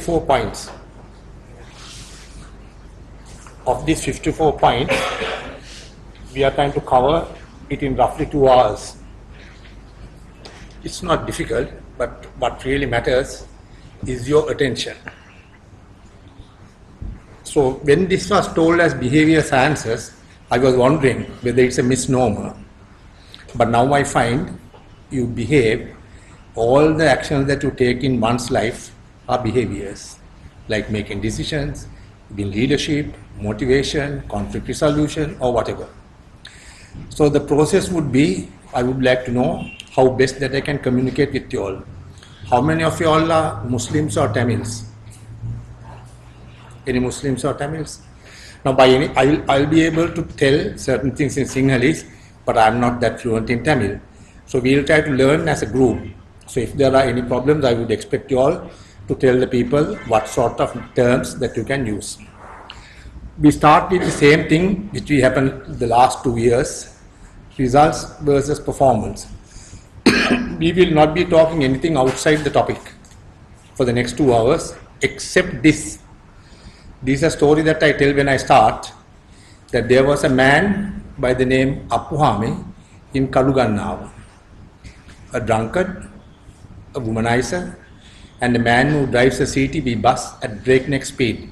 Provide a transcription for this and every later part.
54 points. Of these 54 points, we are trying to cover it in roughly 2 hours. It's not difficult, but what really matters is your attention. So when this was told as behavior sciences, I was wondering whether it's a misnomer. But now I find you behave, all the actions that you take in one's life are behaviors, like making decisions, being leadership, motivation, conflict resolution, or whatever. So the process would be, I would like to know how best that I can communicate with you all. How many of you all are Muslims or Tamils? Any Muslims or Tamils? Now by any, I'll be able to tell certain things in Sinhalese, but I'm not that fluent in Tamil. So we'll try to learn as a group. So if there are any problems, I would expect you all to tell the people what sort of terms that you can use. We start with the same thing which we happened the last 2 years, results versus performance. We will not be talking anything outside the topic for the next 2 hours, except this. This is a story that I tell when I start, that there was a man by the name Appuhami in Kalugannawa, a drunkard, a womanizer, and a man who drives a CTB bus at breakneck speed.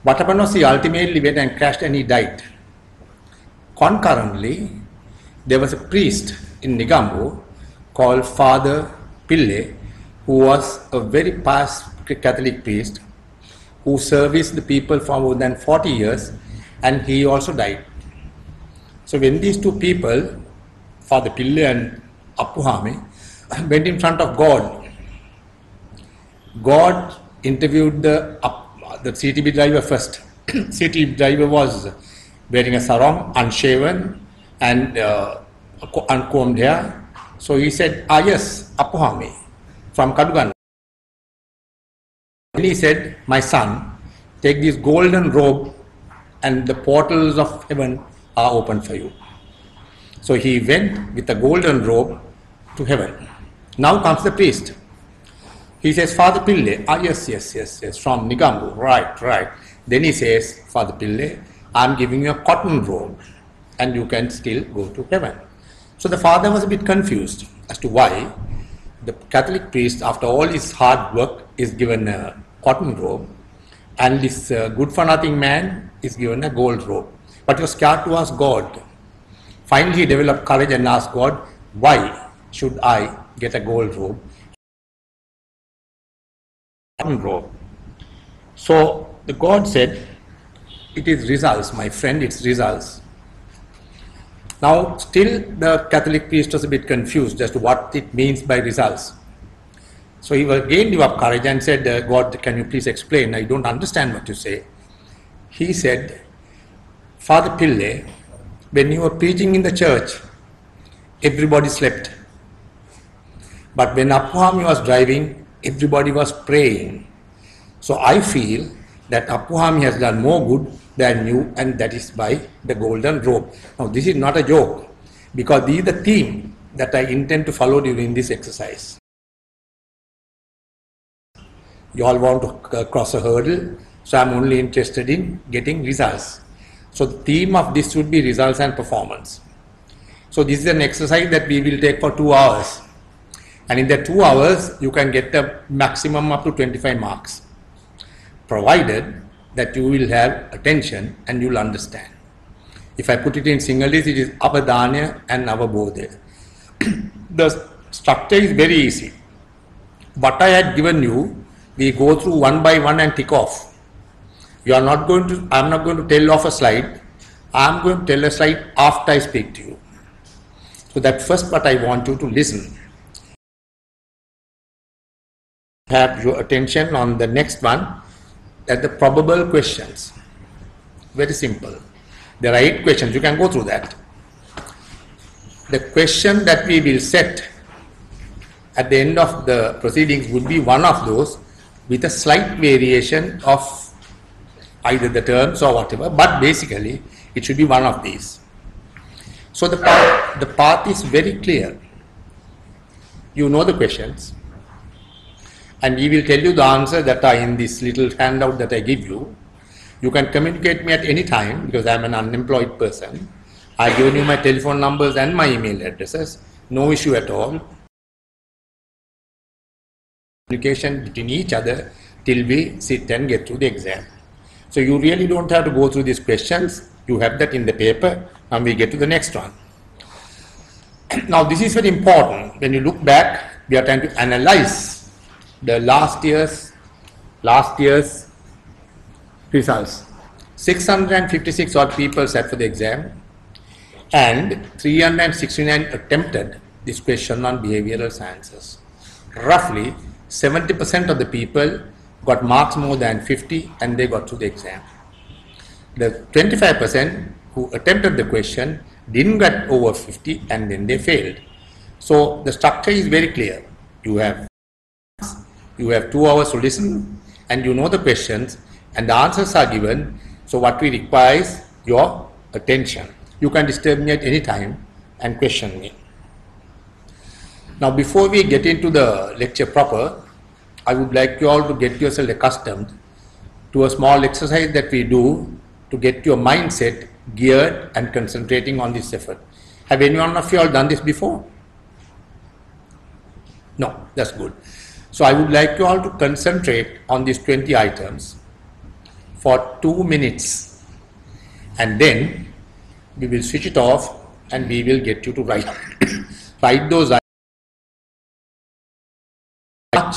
What happened was he ultimately went and crashed and he died. Concurrently, there was a priest in Negombo called Father Pille, who was a very pious Catholic priest who serviced the people for more than 40 years, and he also died. So when these two people, Father Pille and Appuhami, went in front of God, God interviewed the CTB driver first. CTB driver was wearing a sarong, unshaven, and uncombed hair. So he said, yes, Appuhami from Kadugan. And he said, my son, take this golden robe and the portals of heaven are open for you. So he went with a golden robe to heaven. Now comes the priest. He says, Father Pille, yes, from Negombo, right. Then he says, Father Pille, I'm giving you a cotton robe and you can still go to heaven. So the father was a bit confused as to why the Catholic priest, after all his hard work, is given a cotton robe and this good-for-nothing man is given a gold robe. But he was scared to ask God. Finally, he developed courage and asked God, why should I get a gold robe? Robe. So the God said, it is results, my friend, it's results. Now still the Catholic priest was a bit confused as to what it means by results. So he again gave up courage and said, God, can you please explain? I don't understand what you say. He said, Father Pille, when you were preaching in the church, everybody slept. But when Appuhami was driving, everybody was praying. So I feel that Appuhami has done more good than you, and that is by the golden robe. Now this is not a joke, because this is the theme that I intend to follow during this exercise. You all want to cross a hurdle, so I'm only interested in getting results. So the theme of this would be results and performance. So this is an exercise that we will take for 2 hours. And in the 2 hours, you can get a maximum up to 25 marks, provided that you will have attention and you will understand. If I put it in Sinhalese, it is Apadanya and Avabodha. The structure is very easy. What I had given you, we go through one by one and tick off. I'm not going to tell off a slide. I'm going to tell a slide after I speak to you. So that first part I want you to listen. Have your attention on the next one, at the probable questions. Very simple. There are 8 questions. You can go through that. The question that we will set at the end of the proceedings would be one of those with a slight variation of either the terms or whatever, but basically it should be one of these. So the path is very clear. You know the questions. and we will tell you the answer that are in this little handout that I give you. You can communicate me at any time because I am an unemployed person. I have given you my telephone numbers and my email addresses. No issue at all. Communication between each other till we sit and get through the exam. So you really don't have to go through these questions. You have that in the paper, and we get to the next one. Now this is very important. When you look back, we are trying to analyze the last year's results. 656 odd people sat for the exam, and 369 attempted this question on behavioral sciences. Roughly 70% of the people got marks more than 50 and they got through the exam. The 25% who attempted the question didn't get over 50 and then they failed. So the structure is very clear. You have 2 hours to listen and you know the questions and the answers are given. So what we require is your attention. You can disturb me at any time and question me. Now before we get into the lecture proper, I would like you all to get yourself accustomed to a small exercise that we do to get your mindset geared and concentrating on this effort. Have any one of you all done this before? No, that's good. So I would like you all to concentrate on these 20 items for 2 minutes, and then we will switch it off and we will get you to write those items. Much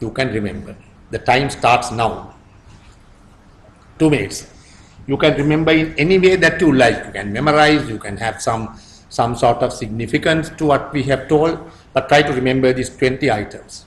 you can remember. The time starts now. 2 minutes. You can remember in any way that you like. You can memorize, you can have some sort of significance to what we have told, but try to remember these 20 items.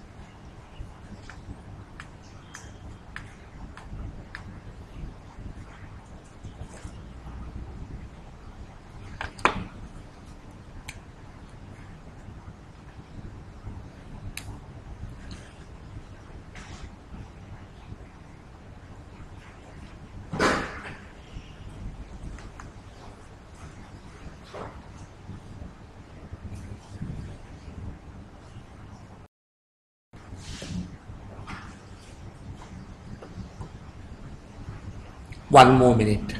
One more minute.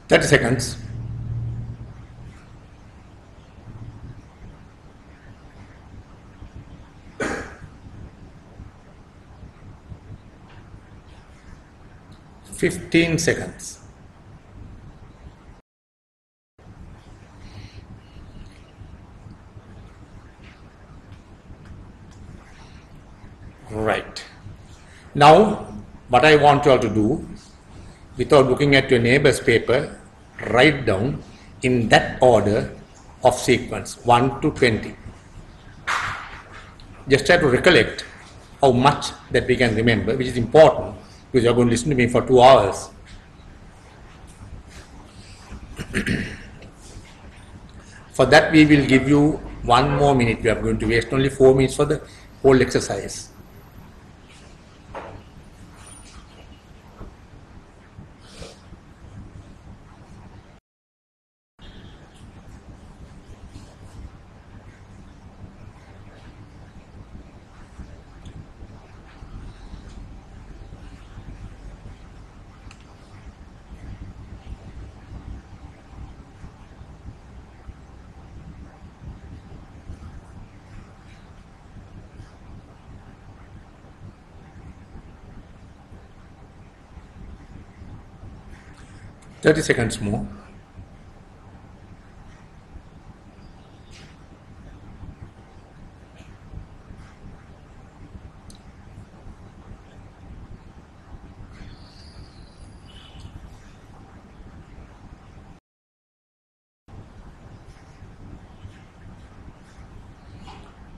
Thirty seconds. Fifteen seconds. Right. Now, what I want you all to do, without looking at your neighbor's paper, write down in that order of sequence, 1 to 20. Just try to recollect how much that we can remember, which is important, because you are going to listen to me for 2 hours. For that, we will give you 1 more minute. We are going to waste only 4 minutes for the whole exercise. Thirty seconds more.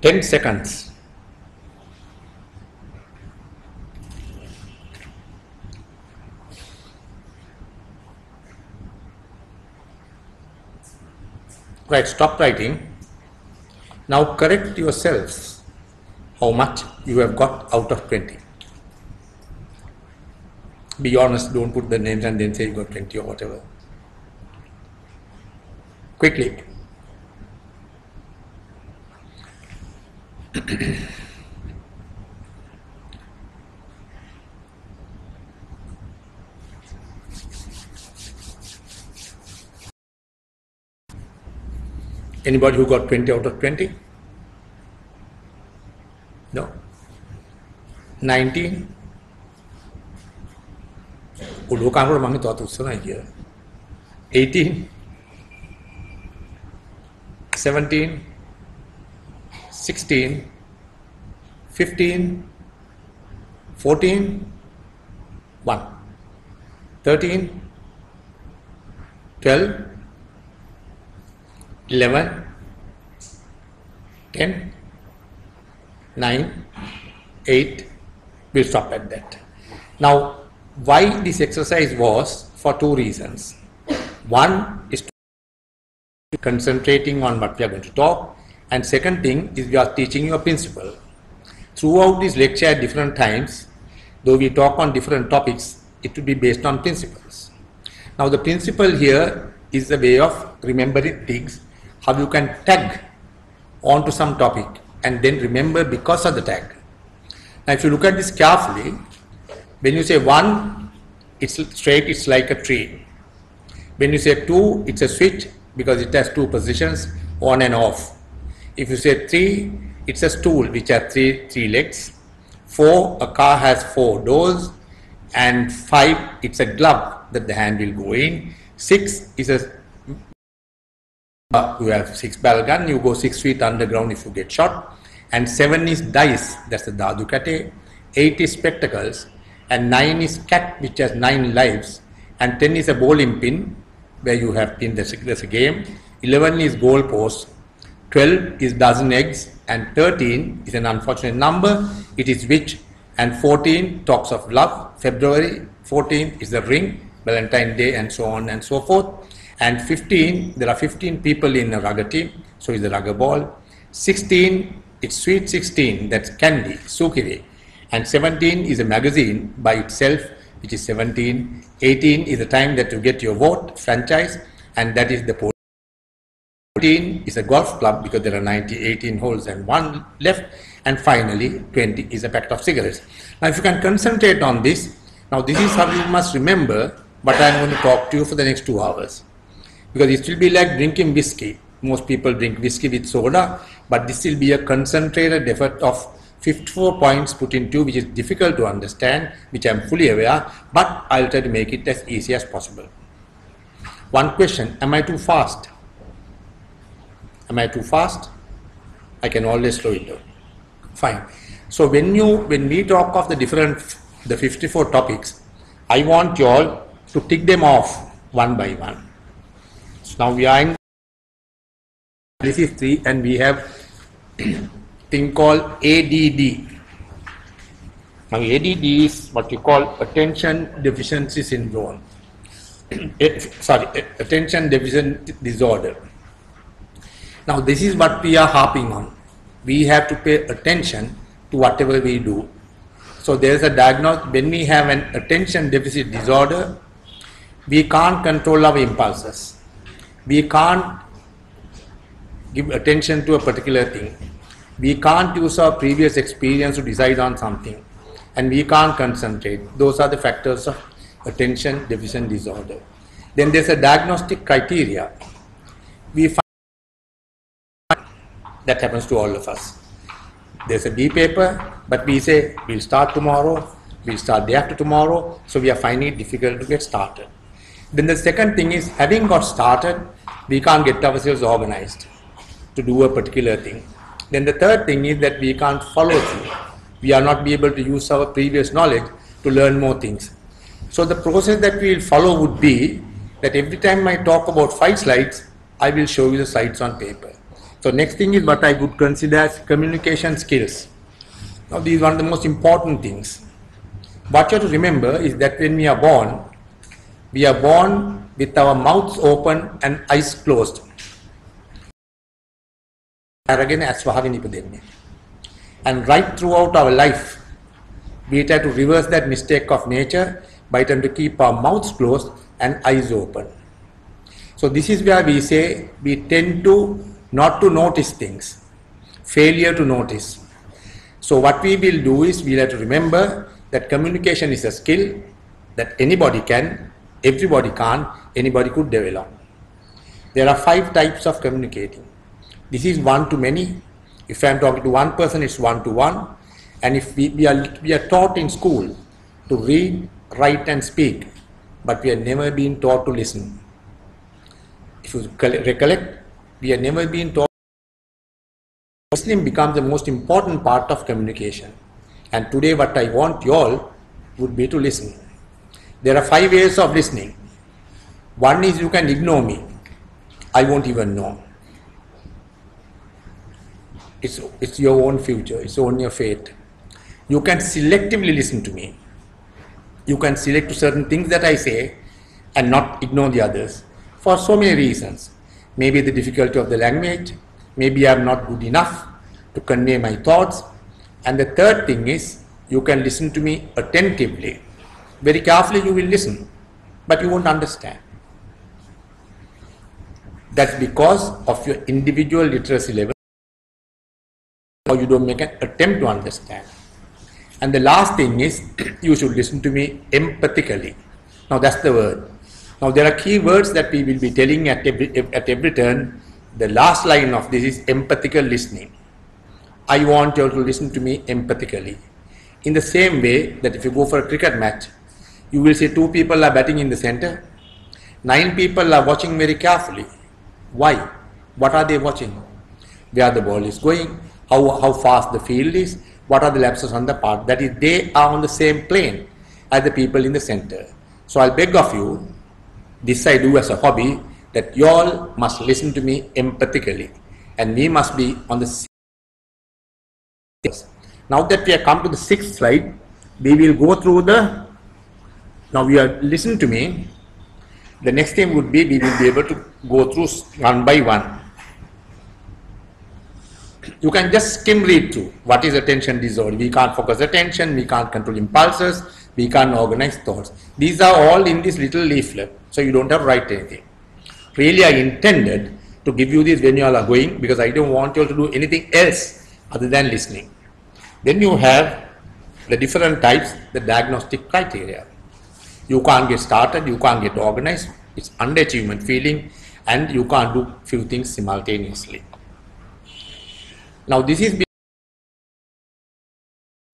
Ten seconds. Right, stop writing. Now correct yourselves how much you have got out of 20. Be honest, don't put the names and then say you got 20 or whatever. Quickly. Anybody who got 20 out of 20? No. 19? Udah kan orang mami tuh sana aja. 18? 17? 16? 15? 14? 1? 13? 12? 11, 10, 9, 8, we'll stop at that. Now, why this exercise was? For two reasons. One is concentrating on what we are going to talk, and second thing is we are teaching you a principle. Throughout this lecture at different times, though we talk on different topics, it will be based on principles. Now, the principle here is the way of remembering things, how you can tag onto some topic and then remember because of the tag. Now if you look at this carefully, when you say 1, it's straight, it's like a tree. When you say 2, it's a switch because it has 2 positions, on and off. If you say 3, it's a stool which has three legs. 4, a car has 4 doors. And 5, it's a glove that the hand will go in. 6 is a you have 6 barrel gun, you go 6 feet underground if you get shot. And 7 is dice, that's the dadu kate. 8 is spectacles. And 9 is cat, which has 9 lives. And 10 is a bowling pin, where you have pin, there's a game. 11 is goal post. 12 is dozen eggs. And 13 is an unfortunate number, it is witch. And 14 talks of love. February 14th is the ring, Valentine's Day, and so on and so forth. And 15, there are 15 people in a rugger team, so it's the rugger ball. 16, it's Sweet 16, that's candy, sukiri. And 17 is a magazine by itself, which is 17. 18 is the time that you get your vote, franchise, and that is the poll. 14 is a golf club because there are 18 holes and 1 left. And finally, 20 is a packet of cigarettes. Now, if you can concentrate on this, now this is how you must remember what I am going to talk to you for the next 2 hours. Because it will be like drinking whiskey. Most people drink whiskey with soda, but this will be a concentrated effort of 54 points put into, which is difficult to understand, which I am fully aware, but I will try to make it as easy as possible. One question, am I too fast? Am I too fast? I can always slow it down. Fine. So when we talk of the 54 topics, I want you all to tick them off one by one. Now we are in analysis 3 and we have thing called ADD. Now ADD is what you call attention deficiency syndrome. Attention deficit disorder. Now this is what we are harping on. We have to pay attention to whatever we do. So there is a diagnosis. When we have an attention deficit disorder, we can't control our impulses. We can't give attention to a particular thing. We can't use our previous experience to decide on something. And we can't concentrate. Those are the factors of attention deficit disorder. Then there's a diagnostic criteria. We find that happens to all of us. There's a B paper, but we say we'll start tomorrow, we'll start day after tomorrow, so we are finding it difficult to get started. Then the second thing is, having got started, we can't get ourselves organized to do a particular thing. Then the third thing is that we can't follow through. We are not be able to use our previous knowledge to learn more things. So the process that we will follow would be that every time I talk about 5 slides, I will show you the slides on paper. So next thing is what I would consider as communication skills. Now these are one of the most important things. What you have to remember is that when we are born with our mouths open and eyes closed. අරගෙන ඇස් වහගෙන ඉපදෙන්නේ. And right throughout our life, we try to reverse that mistake of nature by trying to keep our mouths closed and eyes open. So this is where we say we tend to not to notice things, failure to notice. So what we will do is we'll have to remember that communication is a skill that anybody can, everybody can't, anybody could develop. There are 5 types of communicating. This is one to many. If I am talking to one person, it's one to one. And if we are taught in school to read, write and speak, but we have never been taught to listen. If you recollect, we have never been taught. Listening becomes the most important part of communication. And today what I want you all would be to listen. There are 5 ways of listening. One is you can ignore me. I won't even know. It's your own future. It's on your fate. You can selectively listen to me. You can select certain things that I say and not ignore the others for so many reasons. Maybe the difficulty of the language. Maybe I'm not good enough to convey my thoughts. And the third thing is you can listen to me attentively. Very carefully you will listen, but you won't understand. That's because of your individual literacy level, or you don't make an attempt to understand. And the last thing is you should listen to me empathically. Now that's the word. Now there are key words that we will be telling at every turn. The last line of this is empathical listening. I want you to listen to me empathically. In the same way that if you go for a cricket match, you will see 2 people are batting in the center, 9 people are watching very carefully. Why? What are they watching? Where the ball is going, how fast the field is, what are the lapses on the part. That is, they are on the same plane as the people in the center. So I'll beg of you, this I do as a hobby, that you all must listen to me empathically, and we must be on the same. Now that we have come to the 6th slide, we will go through now we are listen to me. The next thing would be we will be able to go through one by one. You can just skim read through. What is attention disorder? We can't focus attention, we can't control impulses, we can't organize thoughts. These are all in this little leaflet, so you don't have to write anything. Really, I intended to give you this when you all are going, because I don't want you all to do anything else other than listening. Then you have the different types, the diagnostic criteria. You can't get started, you can't get organized, it's underachievement feeling, and you can't do few things simultaneously. Now this is,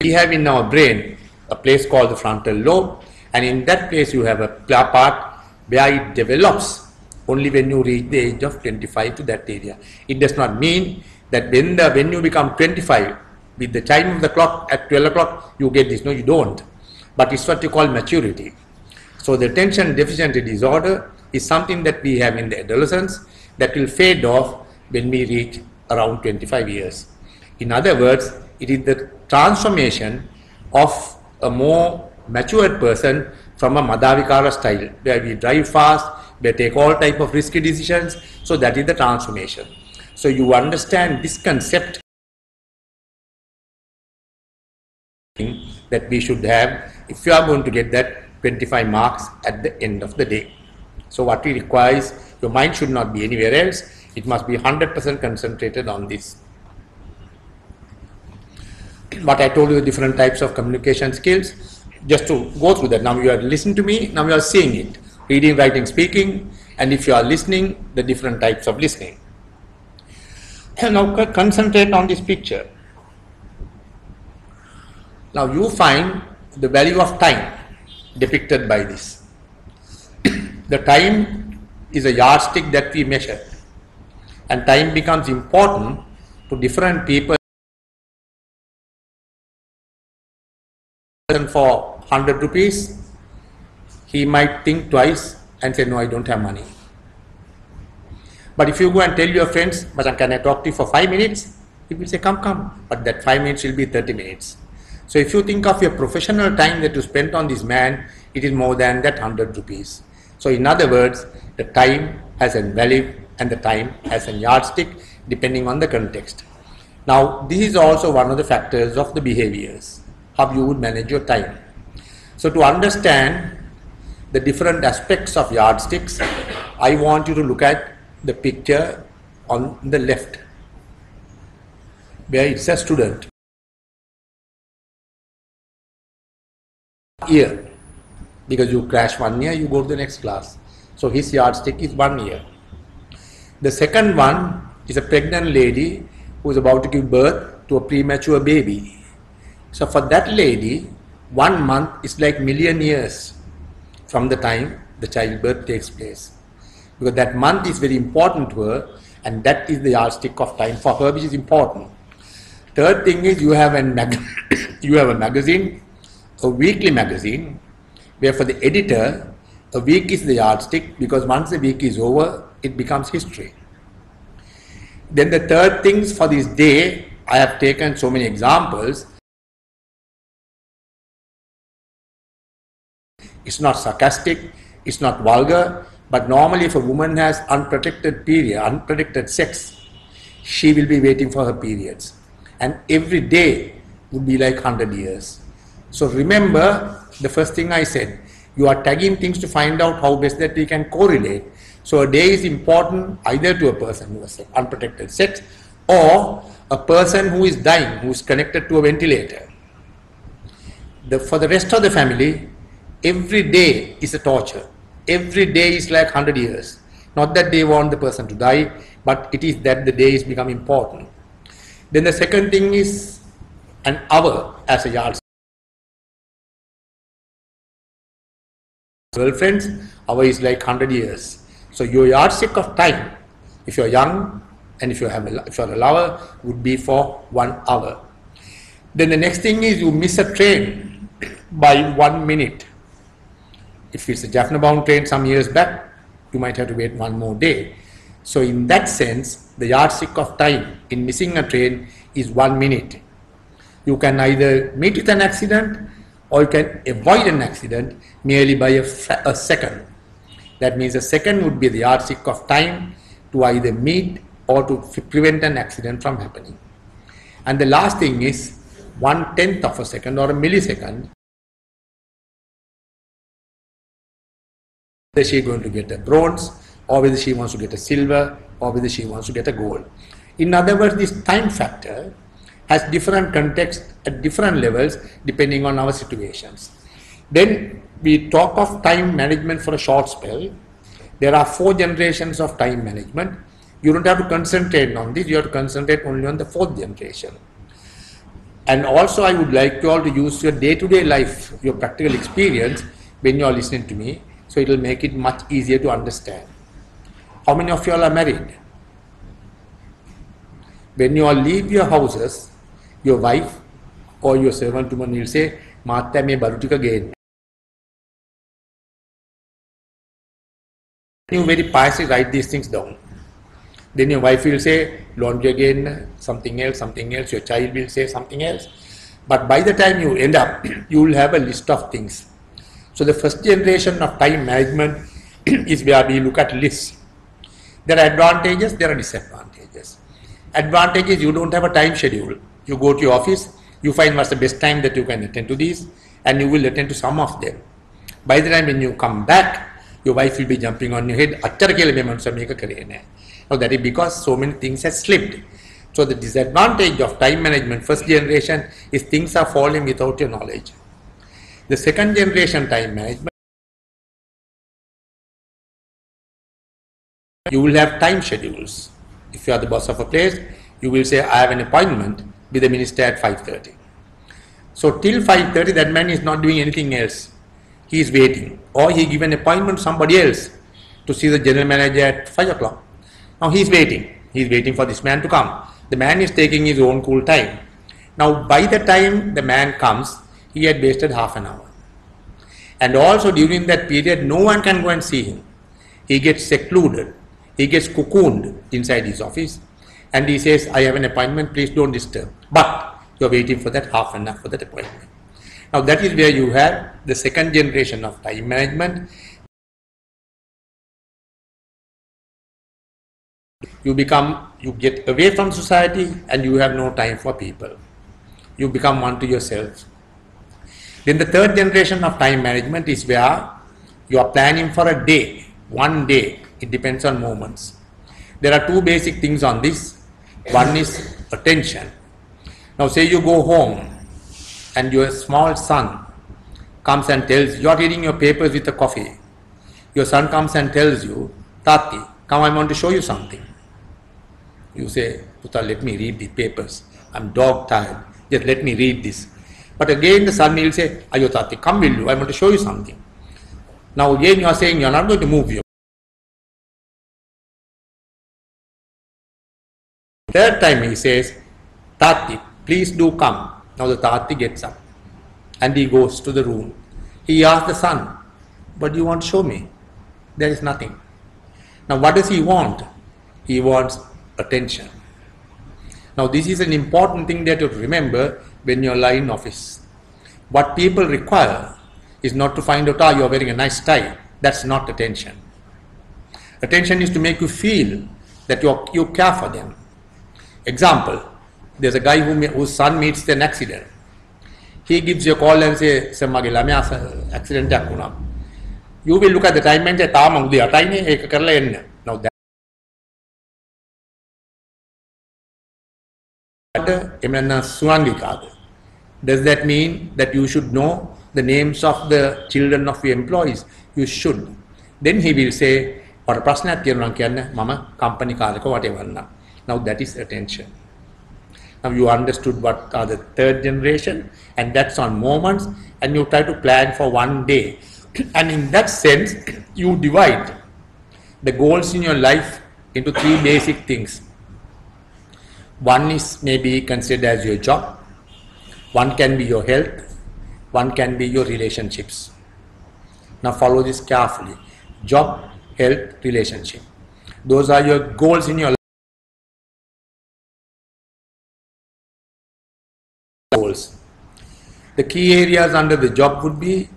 we have in our brain a place called the frontal lobe, and in that place you have a part where it develops only when you reach the age of 25 to that area. It does not mean that when you become 25, with the chime of the clock at 12 o'clock, you get this. No, you don't. But it's what you call maturity. So the attention deficiency disorder is something that we have in the adolescence that will fade off when we reach around 25 years. In other words, it is the transformation of a more matured person from a Madhavikara style, where we drive fast, we take all type of risky decisions. So that is the transformation. So you understand this concept that we should have if you are going to get that 25 marks at the end of the day. So what we require is your mind should not be anywhere else. It must be 100% concentrated on this. But I told you the different types of communication skills. Just to go through that. Now you are listening to me, now you are seeing it. Reading, writing, speaking, and if you are listening, the different types of listening. And now concentrate on this picture. Now you find the value of time depicted by this. The time is a yardstick that we measure, and time becomes important to different people. For 100 rupees, he might think twice and say, no, I don't have money. But if you go and tell your friends, but can I talk to you for 5 minutes? He will say, come. But that 5 minutes will be 30 minutes. So if you think of your professional time that you spent on this man, it is more than that 100 rupees. So in other words, the time has a value and the time has a yardstick depending on the context. Now, this is also one of the factors of the behaviors, how you would manage your time. So to understand the different aspects of yardsticks, I want you to look at the picture on the left, where it's a student. Year, because you crash 1 year, you go to the next class. So his yardstick is 1 year. The second one is a pregnant lady who is about to give birth to a premature baby. So for that lady, 1 month is like million years from the time the childbirth takes place. Because that month is very important to her, and that is the yardstick of time for her, which is important. Third thing is you have a magazine, a weekly magazine, where for the editor, a week is the yardstick, because once the week is over, it becomes history. Then the third things for this day, I have taken so many examples. It's not sarcastic, it's not vulgar, but normally if a woman has unprotected sex, she will be waiting for her periods. And every day would be like 100 years. So remember the first thing I said, you are tagging things to find out how best that we can correlate. So a day is important either to a person who has unprotected sex or a person who is dying, who is connected to a ventilator. For the rest of the family, every day is a torture. Every day is like 100 years. Not that they want the person to die, but it is that the day is become important. Then the second thing is an hour as a yardstick. Girlfriends, hour is like 100 years. So your yardstick of time, if you're young and if you're a lover, would be for 1 hour. Then the next thing is you miss a train by 1 minute. If it's a Jaffna-bound train some years back, you might have to wait 1 more day. So in that sense, the yardstick of time in missing a train is 1 minute. You can either meet with an accident or you can avoid an accident merely by a second. That means a second would be the yardstick of time to either meet or to prevent an accident from happening. And the last thing is 1/10 of a second or a millisecond. Whether she is going to get a bronze, or whether she wants to get a silver, or whether she wants to get a gold. In other words, this time factor has different contexts at different levels depending on our situations. Then we talk of time management for a short spell. There are 4 generations of time management. You don't have to concentrate on this, you have to concentrate only on the 4th generation. And also I would like you all to use your day-to-day life, your practical experience when you are listening to me, so it will make it much easier to understand. How many of you all are married? When you all leave your houses, your wife or your servant woman will say, "Maatya me baru tika gain." You very piously write these things down. Then your wife will say, "Laundry again, something else, something else." Your child will say something else. But by the time you end up, you will have a list of things. So the first generation of time management is where we look at lists. There are advantages, there are disadvantages. Advantages, you don't have a time schedule. You go to your office, you find what's the best time that you can attend to these, and you will attend to some of them. By the time when you come back, your wife will be jumping on your head. Now that is because so many things have slipped. So the disadvantage of time management, first generation, is things are falling without your knowledge. The second generation time management, you will have time schedules. If you are the boss of a place, you will say, "I have an appointment with the minister at 5:30. So till 5:30, that man is not doing anything else. He is waiting. Or he given an appointment to somebody else to see the general manager at 5 o'clock. Now he is waiting. He is waiting for this man to come. The man is taking his own cool time. Now by the time the man comes, he had wasted half an hour. And also during that period, no one can go and see him. He gets secluded. He gets cocooned inside his office. And he says, "I have an appointment, please don't disturb." But you're waiting for that half an hour for that appointment. Now that is where you have the second generation of time management. You get away from society and you have no time for people. You become one to yourself. Then the third generation of time management is where you are planning for a day, one day. It depends on moments. There are two basic things on this. One is attention. Now say you go home and your small son comes and tells you are reading your papers with a coffee. Your son comes and tells you, Tati, come, I want to show you something. You say, Puta, let me read the papers. I'm dog tired. Just let me read this. But again the son will say, Ayo Tati, come will you? I want to show you something. Now again you are saying you are not going to move your. Third time he says, Tati, please do come. Now the Tati gets up and he goes to the room. He asks the son, what do you want to show me? There is nothing. Now what does he want? He wants attention. Now this is an important thing that you remember when you are in office. What people require is not to find out, you are wearing a nice tie. That's not attention. Attention is to make you feel that you care for them. Example, there's a guy whose son meets an accident. He gives you a call and says, accident. You will look at the time and say, now does that mean that you should know the names of the children of your employees? You should. Then he will say, mama company whatever. Now that is attention. Now you understood what are the third generation, and that's on moments, and you try to plan for one day. And in that sense, you divide the goals in your life into three basic things. One is maybe considered as your job, one can be your health, one can be your relationships. Now follow this carefully. Job, health, relationship. Those are your goals in your life. Goals. The key areas under the job would be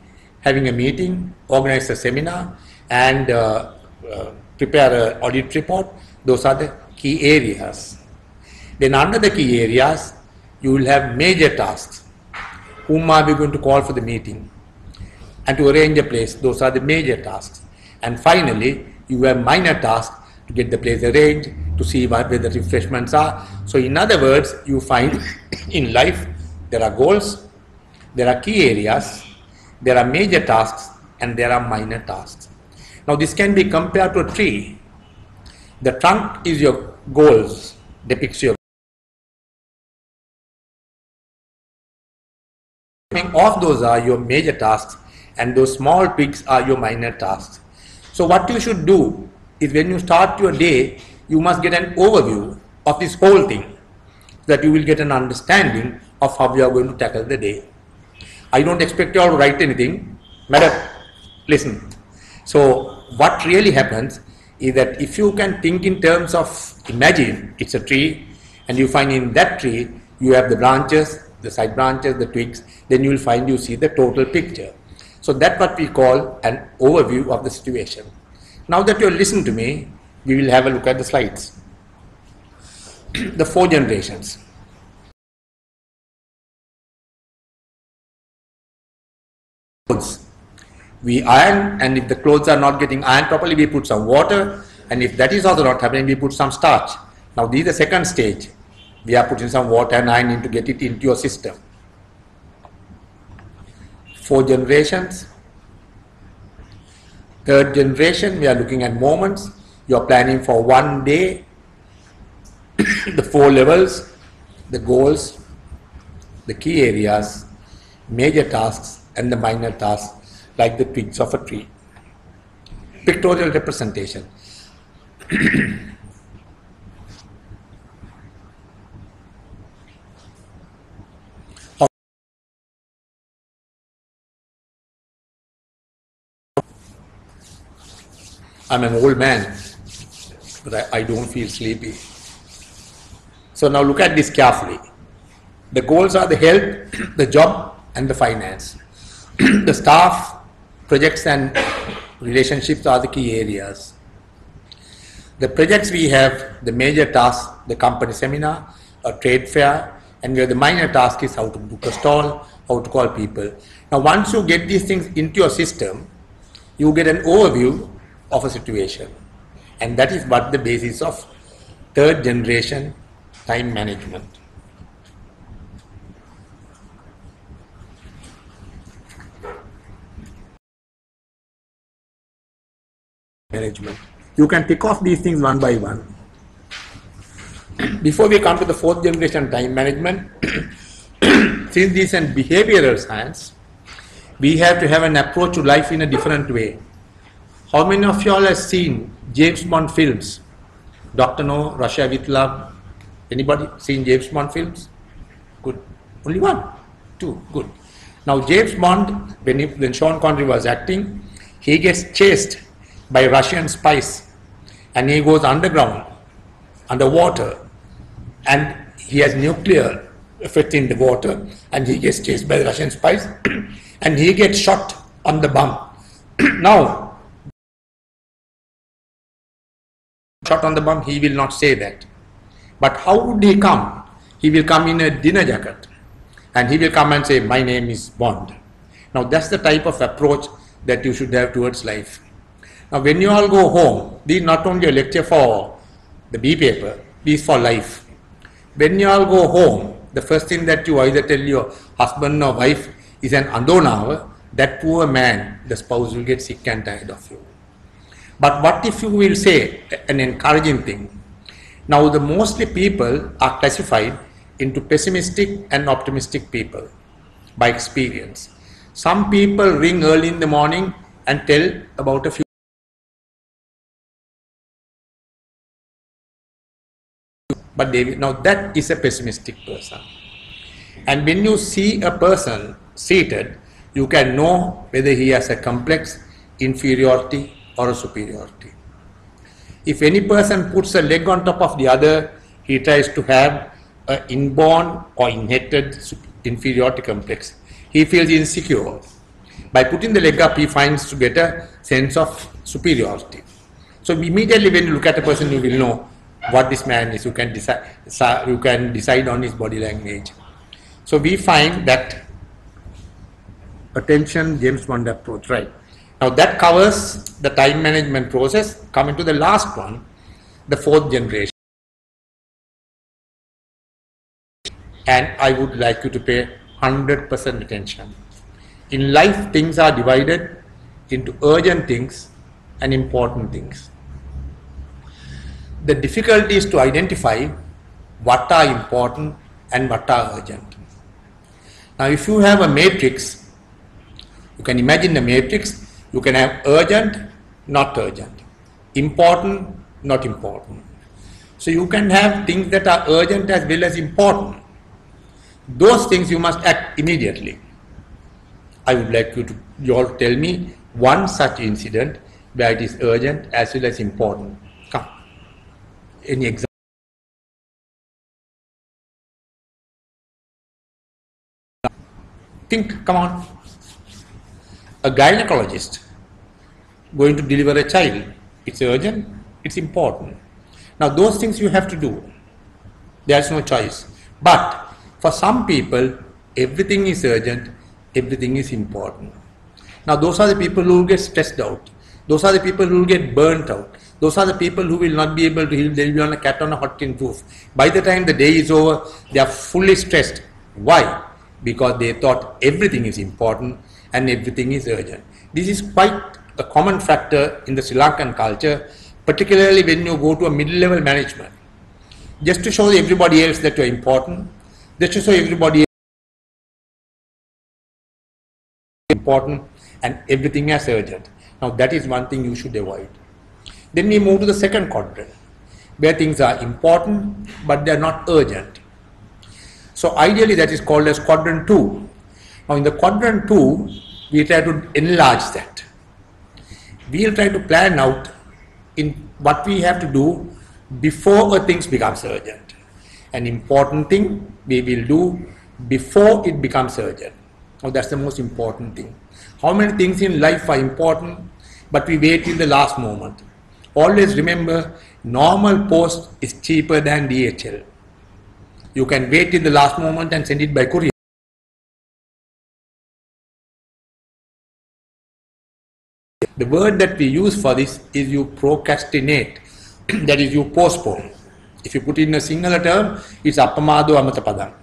having a meeting, organize a seminar, and prepare an audit report. Those are the key areas. Then under the key areas, you will have major tasks. Whom are we going to call for the meeting? And to arrange a place, those are the major tasks. And finally, you have minor tasks to get the place arranged, to see where the refreshments are. So in other words, you find in life, there are goals, there are key areas, there are major tasks, and there are minor tasks. Now this can be compared to a tree. The trunk is your goals, depicts your of those are your major tasks, and those small twigs are your minor tasks. So what you should do is when you start your day, you must get an overview of this whole thing, so that you will get an understanding of how you are going to tackle the day. I don't expect you all to write anything. Madam, listen. So what really happens is that if you can think in terms of, imagine it's a tree, and you find in that tree you have the branches, the side branches, the twigs, then you will find you see the total picture. So that's what we call an overview of the situation. Now that you listen to me, we will have a look at the slides. The four generations. We iron, and if the clothes are not getting ironed properly, we put some water, and if that is also not happening, we put some starch. Now this is the second stage. We are putting some water and iron to get it into your system. 4 generations. Third generation, we are looking at moments. You are planning for one day. The 4 levels, the goals, the key areas, major tasks, and the minor tasks, like the twigs of a tree. Pictorial representation. I'm an old man, but I don't feel sleepy. So now look at this carefully. The goals are the health, the job, and the finance. The staff, projects, and relationships are the key areas. The projects we have, the major task, the company seminar, a trade fair, and where the minor task is how to book a stall, how to call people. Now once you get these things into your system, you get an overview of a situation. And that is what the basis of third generation time management. You can tick off these things one by one. Before we come to the fourth generation time management, since this is a behavioral science, we have to have an approach to life in a different way. How many of you all have seen James Bond films? Dr. No, Russia with Love. Anybody seen James Bond films? Good. Only one? Two. Good. Now James Bond, when Sean Connery was acting, he gets chased by Russian spies and he goes underground, underwater, and he has nuclear effect in the water and he gets chased by the Russian spies and he gets shot on the bum. Now, shot on the bum, he will not say that. But how would he come? He will come in a dinner jacket and he will come and say, my name is Bond. Now that's the type of approach that you should have towards life. Now when you all go home, this is not only a lecture for the B paper, this is for life. When you all go home, the first thing that you either tell your husband or wife is an andonava, that poor man, the spouse will get sick and tired of you. But what if you will say an encouraging thing? Now the mostly people are classified into pessimistic and optimistic people by experience. Some people ring early in the morning and tell about a few. But now that is a pessimistic person. And when you see a person seated, you can know whether he has a complex inferiority or a superiority. If any person puts a leg on top of the other, he tries to have an inborn or inherited inferiority complex. He feels insecure. By putting the leg up, he finds to get a sense of superiority. So immediately when you look at a person, you will know what this man is. You can decide on his body language. So we find that attention James Bond approach, right? Now that covers the time management process. Coming to the last one, the fourth generation. And I would like you to pay 100% attention. In life, things are divided into urgent things and important things. The difficulty is to identify what are important and what are urgent. Now if you have a matrix, you can imagine the matrix, you can have urgent, not urgent, important, not important. So you can have things that are urgent as well as important. Those things you must act immediately. I would like you all tell me one such incident where it is urgent as well as important. Come. Any example? Think, come on. A gynecologist going to deliver a child. It's urgent, it's important. Now those things you have to do. There's no choice. But for some people, everything is urgent, everything is important. Now those are the people who will get stressed out. Those are the people who will get burnt out. Those are the people who will not be able to heal. They will be on a cat on a hot tin roof. By the time the day is over, they are fully stressed. Why? Because they thought everything is important and everything is urgent. This is quite a common factor in the Sri Lankan culture, particularly when you go to a middle-level management. Just to show everybody else that you are important, just to show everybody else important and everything as urgent. Now that is one thing you should avoid. Then we move to the second quadrant, where things are important but they are not urgent. So ideally that is called as quadrant 2. Now in the quadrant 2, we try to enlarge that. We will try to plan out in what we have to do before a thing becomes urgent. An important thing we will do before it becomes urgent. Now that's the most important thing. How many things in life are important but we wait till the last moment? Always remember, Normal post is cheaper than DHL. You can wait till the last moment and send it by courier. The word that we use for this is you procrastinate, that is you postpone. If you put in a singular term, it's appamado amatapadam.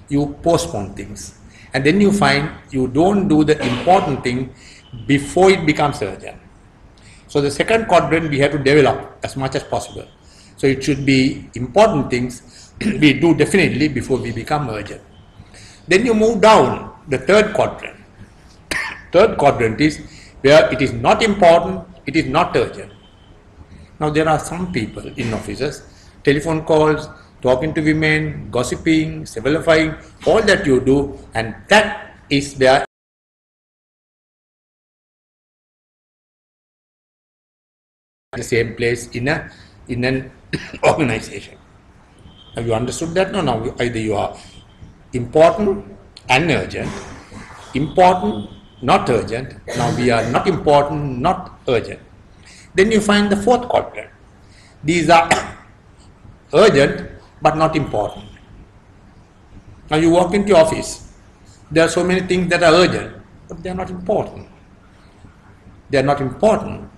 You postpone things. And then you find you don't do the important thing before it becomes urgent. So the second quadrant we have to develop as much as possible. So it should be important things we do definitely before we become urgent. Then you move down the third quadrant. Third quadrant is where it is not important, it is not urgent. Now there are some people in offices, telephone calls, talking to women, gossiping, civilifying, all that you do, and that is where the same place in an organization. Have you understood that? No, now either you are important and urgent, important, not urgent. Now we are not important, not urgent. Then you find the fourth quadrant. These are urgent but not important. Now you walk into your office. There are so many things that are urgent, but they are not important. They are not important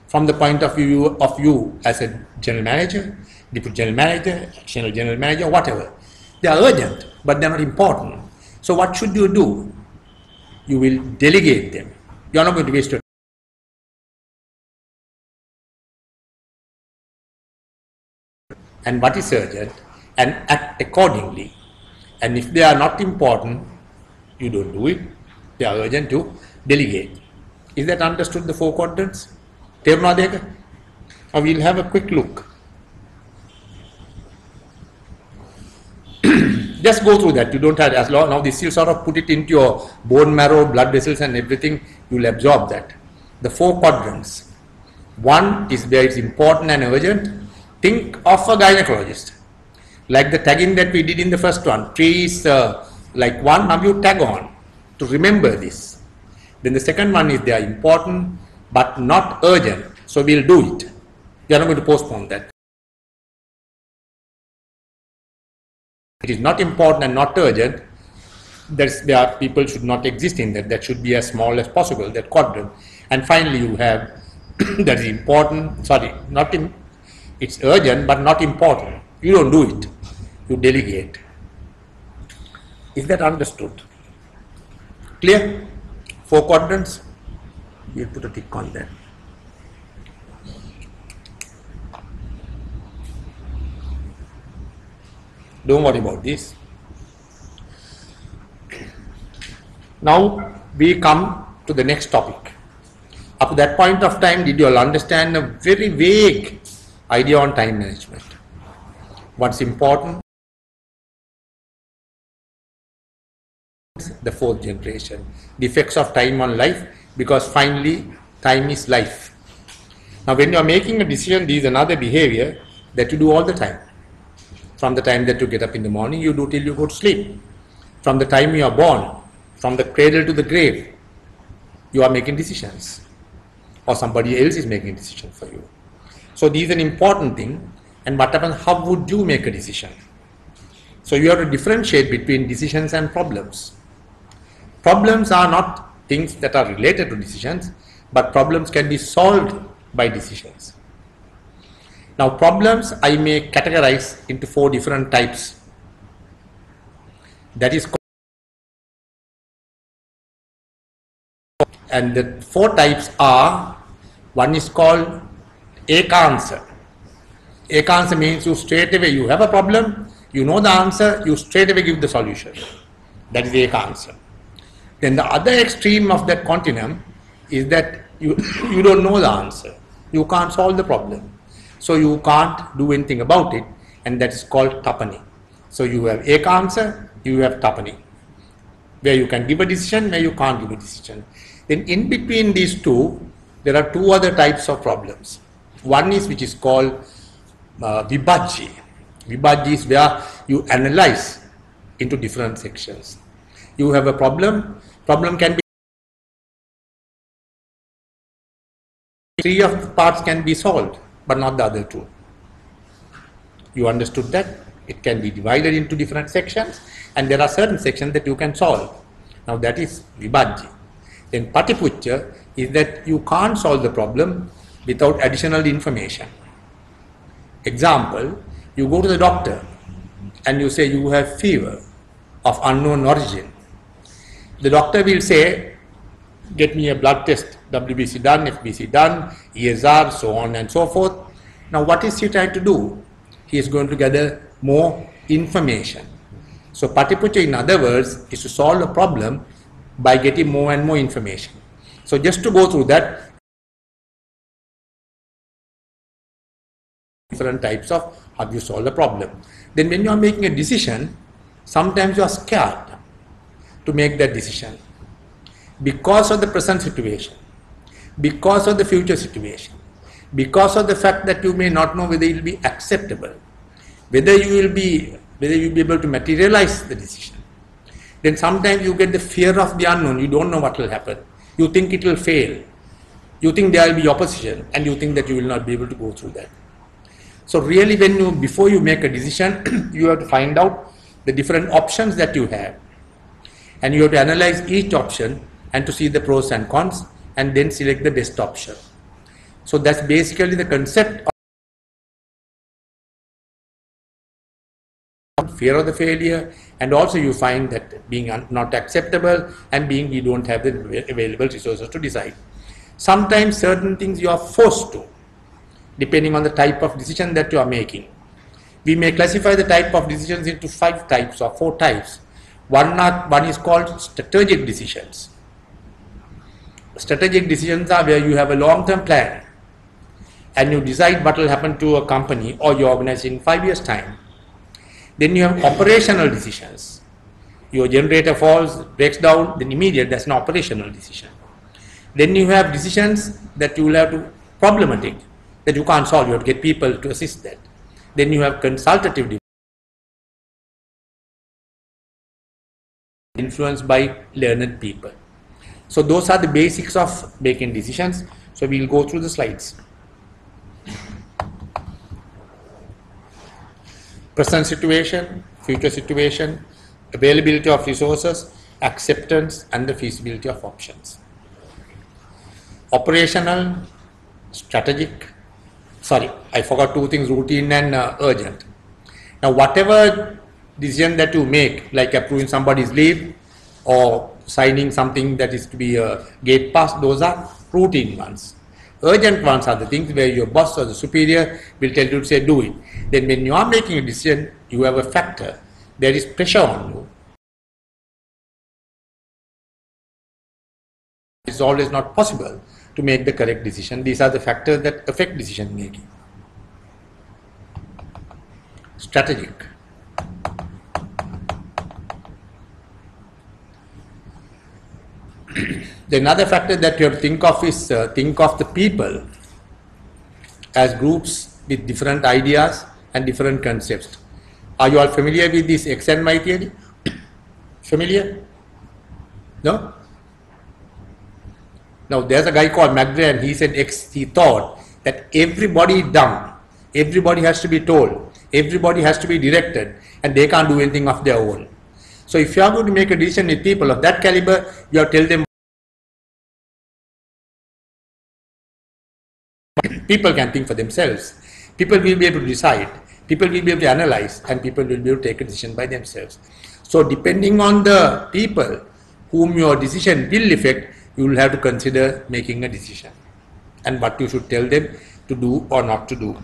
from the point of view of you as a general manager, deputy general manager, general manager, whatever. They are urgent, but they are not important. So what should you do? You will delegate them. You are not going to waste your time. And what is urgent, and act accordingly. And if they are not important, you don't do it. They are urgent to delegate. Is that understood, the four quadrants? Now we'll have a quick look. Just go through that. You don't have as long. Now this will sort of put it into your bone marrow, blood vessels and everything. You'll absorb that. The four quadrants. One is where it's important and urgent. Think of a gynecologist. Like the tagging that we did in the first one. 3 is like 1, now you tag on to remember this. Then the second one is they are important but not urgent. So we'll do it. We are not going to postpone that. It is not important and not urgent. There are people should not exist in that. That should be as small as possible, that quadrant. And finally you have that is important, sorry, not in, it's urgent but not important. You don't do it. You delegate. Is that understood? Clear? 4 quadrants? We'll put a tick on that. Don't worry about this. Now we come to the next topic. Up to that point of time, did you all understand a very vague idea on time management? What's important? The fourth generation. The effects of time on life, because finally time is life. Now when you are making a decision, there is another behavior that you do all the time. From the time that you get up in the morning, you do till you go to sleep. From the time you are born, from the cradle to the grave, you are making decisions. Or somebody else is making a decision for you. So this is an important thing. And what happens, how would you make a decision? So you have to differentiate between decisions and problems. Problems are not things that are related to decisions, but problems can be solved by decisions. Now problems I may categorize into 4 different types. That is called, and the 4 types are, one is called Eka answer. Eka answer means you straight away, you have a problem, you know the answer, you straight away give the solution. That is Eka answer. Then the other extreme of that continuum is that you don't know the answer. You can't solve the problem. So you can't do anything about it, and that is called tapani. So you have Eka answer, you have tapani, where you can give a decision, where you can't give a decision. Then in between these two, there are 2 other types of problems. One is which is called Vibhaji. Vibhaji is where you analyze into different sections. You have a problem can be 3 of the parts can be solved, but not the other 2. You understood that it can be divided into different sections, and there are certain sections that you can solve. Now that is vibhajya. Then patipuccha is that you can't solve the problem without additional information. Example, you go to the doctor and you say you have fever of unknown origin. The doctor will say, get me a blood test, WBC done, FBC done, ESR, so on and so forth. Now what is he trying to do? He is going to gather more information. So patipuccha, in other words, is to solve a problem by getting more and more information. So just to go through that, different types of how you solve a problem. Then when you are making a decision, sometimes you are scared to make that decision because of the present situation, because of the future situation, because of the fact that you may not know whether it will be acceptable, whether you will be able to materialize the decision. Then sometimes you get the fear of the unknown. You don't know what will happen. You think it will fail. You think there will be opposition, and you think that you will not be able to go through that. So really, before you make a decision, you have to find out the different options that you have, and you have to analyze each option and to see the pros and cons, and then select the best option. So that's basically the concept of fear of the failure, and also you find that being not acceptable and being you don't have the available resources to decide. Sometimes certain things you are forced to, depending on the type of decision that you are making. We may classify the type of decisions into 5 types or 4 types. One is called strategic decisions. Strategic decisions are where you have a long-term plan and you decide what will happen to a company or your organization in 5 years' time. Then you have operational decisions. Your generator falls, breaks down, then immediate, that's an operational decision. Then you have decisions that you will have to problematic, that you can't solve, you have to get people to assist that. Then you have consultative decisions influenced by learned people. So those are the basics of making decisions. So we will go through the slides. Present situation, future situation, availability of resources, acceptance, and the feasibility of options. Operational, strategic, I forgot 2 things, routine and urgent. Now whatever decision that you make, like approving somebody's leave or signing something that is to be a gate pass, those are routine ones. Urgent ones are the things where your boss or the superior will tell you to say do it. Then when you are making a decision, you have a factor. There is pressure on you. It's always not possible to make the correct decision. These are the factors that affect decision making. Strategic. The another factor that you have to think of is think of the people as groups with different ideas and different concepts. Are you all familiar with this X and Y theory? Familiar? No? Now there's a guy called McGrath, and he said X, he thought that everybody is dumb, everybody has to be told, everybody has to be directed, and they can't do anything of their own. So if you are going to make a decision with people of that caliber, you have to tell them people can think for themselves. People will be able to decide. People will be able to analyze, and people will be able to take a decision by themselves. So depending on the people whom your decision will affect, you will have to consider making a decision and what you should tell them to do or not to do.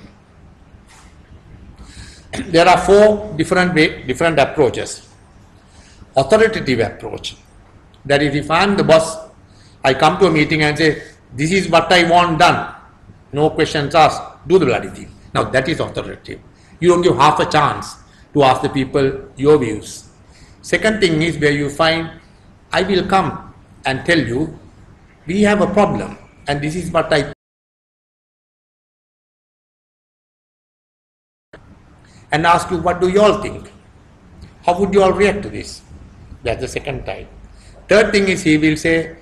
There are 4 different approaches. Authoritative approach. That is, if I am the boss, I come to a meeting and say, this is what I want done. No questions asked, do the bloody thing. Now that is authoritative. You don't give half a chance to ask the people your views. Second thing is where you find, I will come and tell you, we have a problem and this is what I and ask you, what do you all think? How would you all react to this? That's the second type. Third thing is he will say,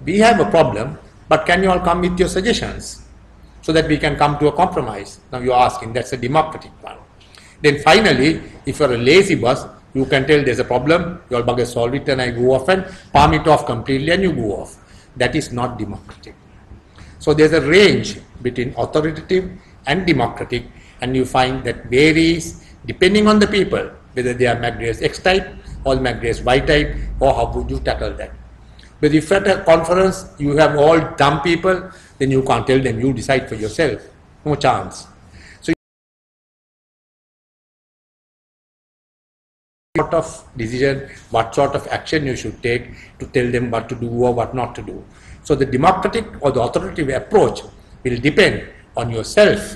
we have a problem, but can you all come with your suggestions so that we can come to a compromise? Now you're asking, that's a democratic one. Then finally, if you're a lazy boss, you can tell there's a problem, you'll bugger solve it and I go off and palm it off completely and you go off. That is not democratic. So there's a range between authoritative and democratic, and you find that varies depending on the people, whether they are McGrath X type or McGrath Y type, or how would you tackle that. But if at a conference you have all dumb people, then you can't tell them, you decide for yourself. No chance. So what sort of decision, what sort of action you should take to tell them what to do or what not to do. So the democratic or the authoritative approach will depend on yourself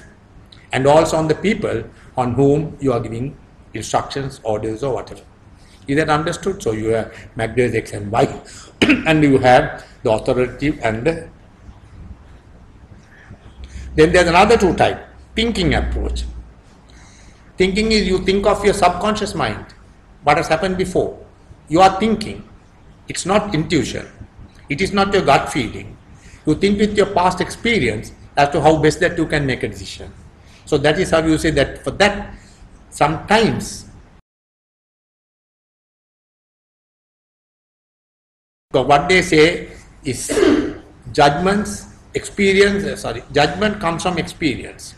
and also on the people on whom you are giving instructions, orders or whatever. Is that understood? So you have McGrath X and Y and you have the authoritative and the... Then there's another two type, thinking approach. Thinking is you think of your subconscious mind, what has happened before. You are thinking. It's not intuition. It is not your gut feeling. You think with your past experience as to how best that you can make a decision. So that is how you say that for that sometimes what they say is judgment comes from experience.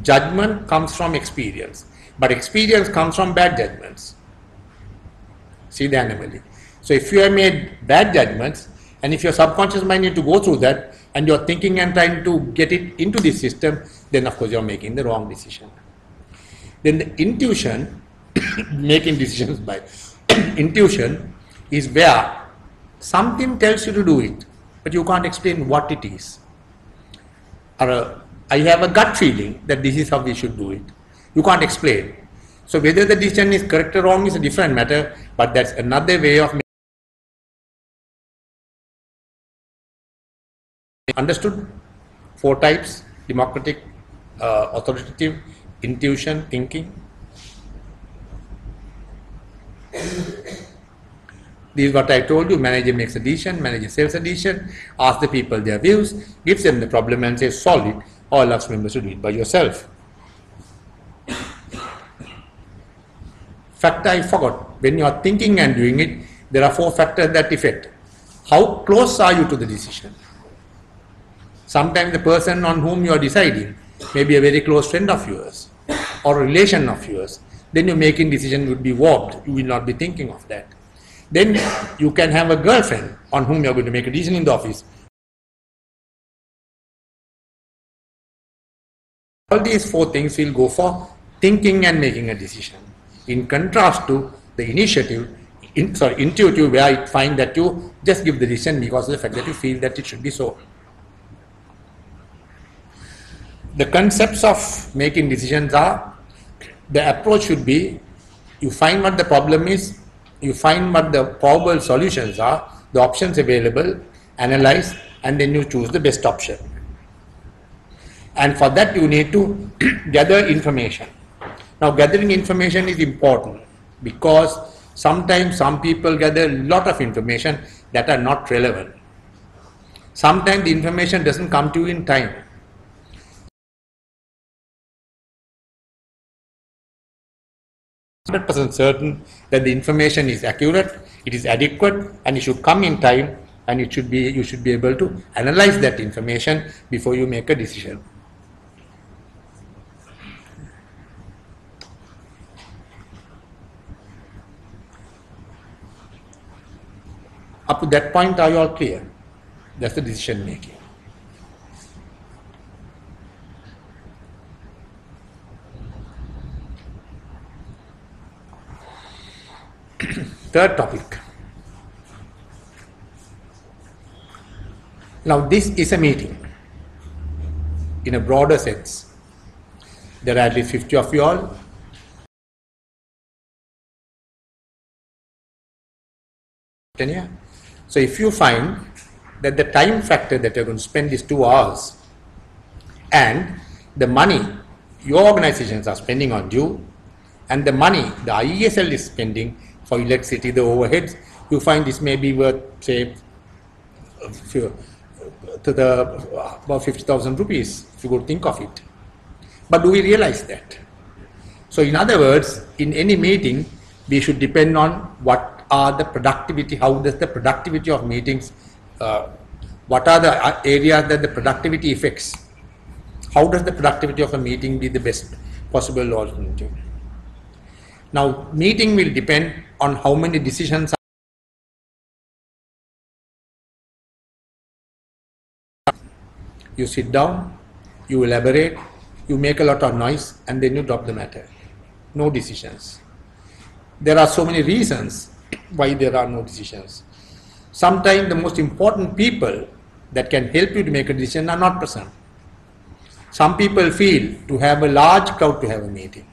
Judgment comes from experience. But experience comes from bad judgments. See the anomaly. So if you have made bad judgments, and if your subconscious mind need to go through that, and you're thinking and trying to get it into this system, then of course you're making the wrong decision. Then the intuition, making decisions by intuition, is where something tells you to do it, but you can't explain what it is. Or I have a gut feeling that this is how we should do it. You can't explain. So whether the decision is correct or wrong is a different matter, but that's another way of making. Understood? Four types: democratic, authoritative, intuition, thinking. This is what I told you. Manager makes a decision, manager sells a decision, asks the people their views, gives them the problem and says solve it. All us members should do it by yourself. Factor I forgot. When you are thinking and doing it, there are four factors that affect. How close are you to the decision? Sometimes the person on whom you are deciding may be a very close friend of yours or a relation of yours. Then your making decision would be warped. You will not be thinking of that. Then you can have a girlfriend on whom you are going to make a decision in the office. All these four things will go for thinking and making a decision. In contrast to the intuitive, where I find that you just give the decision because of the fact that you feel that it should be so. The concepts of making decisions are, the approach should be, you find what the problem is, you find what the probable solutions are, the options available, analyze, and then you choose the best option. And for that you need to gather information. Now gathering information is important because sometimes some people gather a lot of information that are not relevant. Sometimes the information doesn't come to you in time. 100% certain that the information is accurate, it is adequate, and it should come in time, and you should be able to analyze that information before you make a decision. Up to that point, are you all clear? That's the decision making. Third topic. Now this is a meeting in a broader sense. There are at least 50 of you all. So if you find that the time factor that you're going to spend is 2 hours and the money your organizations are spending on you and the money the IESL is spending for electricity, the overheads, you find this may be worth, say, about 50,000 rupees, if you could think of it. But do we realize that? So in other words, in any meeting, we should depend on what are the productivity, how does the productivity of meetings, what are the areas that the productivity affects. How does the productivity of a meeting be the best possible alternative? Now, meeting will depend on how many decisions you sit down, you elaborate, you make a lot of noise, and then you drop the matter. No decisions. There are so many reasons why there are no decisions. Sometimes the most important people that can help you to make a decision are not present. Some people feel to have a large crowd to have a meeting,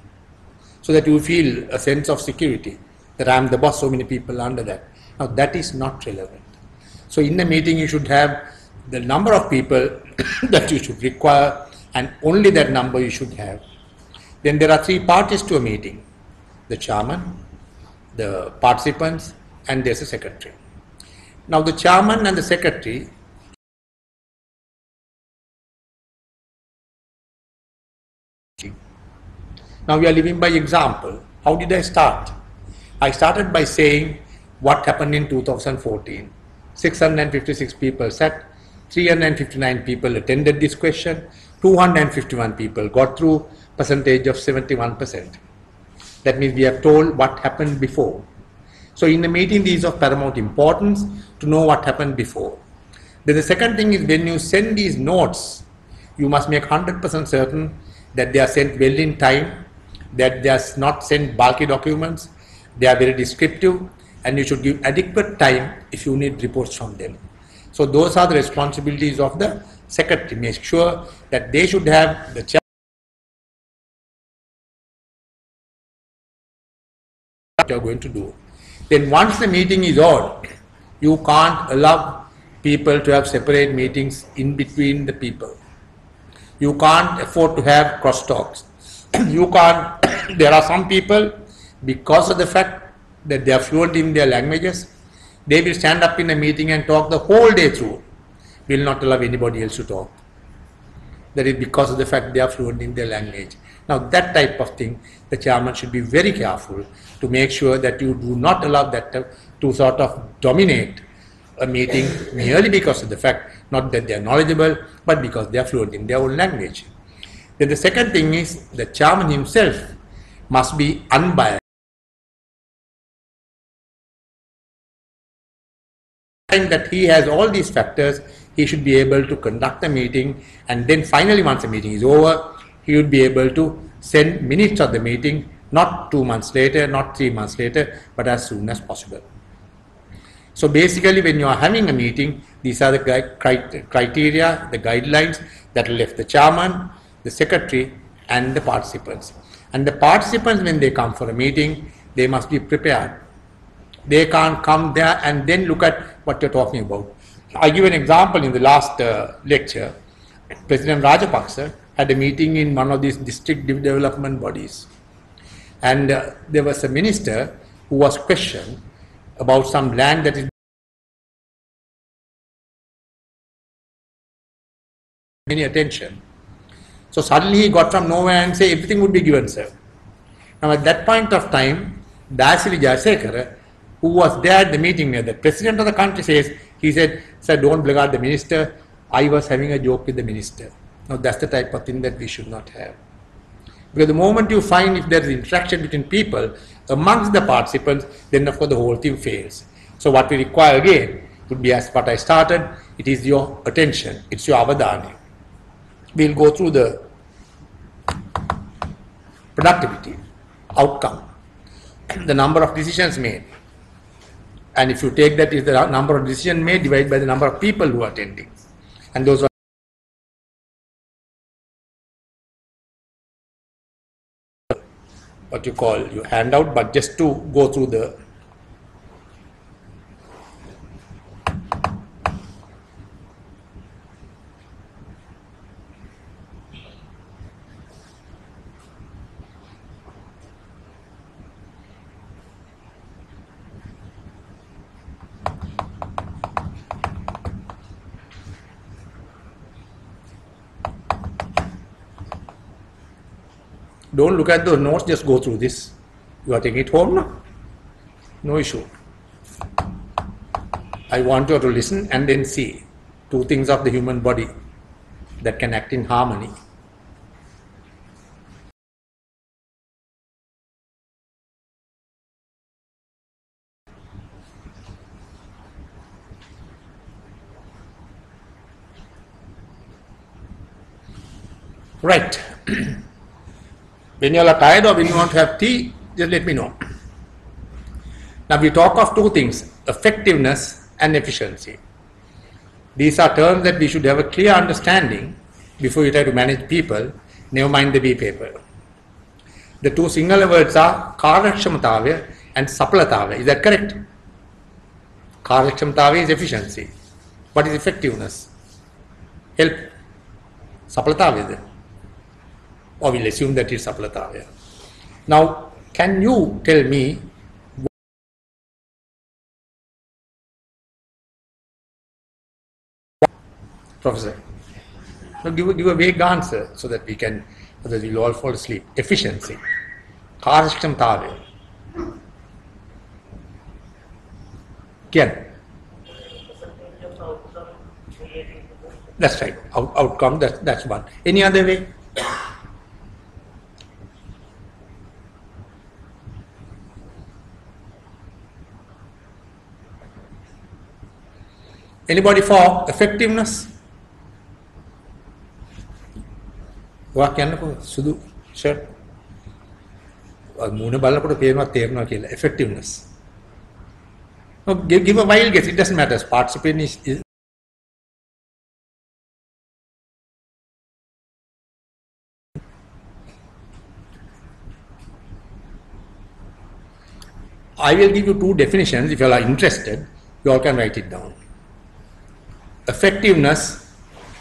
so that you feel a sense of security, that I am the boss, so many people are under that. Now that is not relevant. So in the meeting you should have the number of people that you should require, and only that number you should have. Then there are three parties to a meeting: the chairman, the participants, and there's a secretary. Now the chairman and the secretary now we are living by example. How did I start? I started by saying what happened in 2014. 656 people sat, 359 people attended this question, 251 people got through, percentage of 71%. That means we have told what happened before. So in the meeting, these are of paramount importance to know what happened before. Then the second thing is, when you send these notes, you must make 100% certain that they are sent well in time, that they are not sent bulky documents, they are very descriptive, and you should give adequate time if you need reports from them. So those are the responsibilities of the secretary. Make sure that they should have the chair you are going to do. Then once the meeting is on, you can't allow people to have separate meetings in between the people. You can't afford to have crosstalks. You can't, there are some people, because of the fact that they are fluent in their languages, they will stand up in a meeting and talk the whole day through. Will not allow anybody else to talk. That is because of the fact they are fluent in their language. Now that type of thing, the chairman should be very careful to make sure that you do not allow that to sort of dominate a meeting merely because of the fact, not that they are knowledgeable, but because they are fluent in their own language. Then the second thing is, the chairman himself must be unbiased. That he has all these factors, he should be able to conduct a meeting, and then finally once the meeting is over, he would be able to send minutes of the meeting, not 2 months later, not 3 months later, but as soon as possible. So basically, when you are having a meeting, these are the criteria, the guidelines that are left: the chairman, the secretary, and the participants. And the participants, when they come for a meeting, they must be prepared. They can't come there and then look at what you're talking about. I give an example. In the last lecture, President Rajapaksa had a meeting in one of these district development bodies. And there was a minister who was questioned about some land that is any attention. So suddenly he got from nowhere and said everything would be given, sir. Now at that point of time, Dasiri Jayaweera, who was there at the meeting, the president of the country he said, sir, don't blackguard the minister. I was having a joke with the minister. Now that's the type of thing that we should not have. Because the moment you find if there is interaction between people amongst the participants, then of course the whole thing fails. So what we require again would be, as what I started, it is your attention, it's your avadani. We'll go through the productivity, outcome, the number of decisions made. And if you take that is the number of decisions made divided by the number of people who are attending. And those are what you call your handout, but just to go through the Don't look at the notes, just go through this. You are taking it home now? No issue. I want you to listen and then see two things of the human body that can act in harmony. Right. When you are tired or when you want to have tea, just let me know. Now we talk of two things, effectiveness and efficiency. These are terms that we should have a clear understanding before you try to manage people, never mind the B paper. The two Sinhala words are Karyakshamatavya and Sapalatavya. Is that correct? Karyakshamatavya is efficiency. What is effectiveness? Help. Sapalatavya then. Or we'll assume that it's Sapalatavya. Now, can you tell me, Professor? So give a vague answer so that we can, otherwise we'll all fall asleep. Efficiency. Karyakshamatavya. Again. That's right. Outcome, that's one. Any other way? Anybody for effectiveness? What can you do? Sure. Effectiveness. No, give a wild guess. It doesn't matter. Participant is I will give you two definitions. If you are interested, you all can write it down. Effectiveness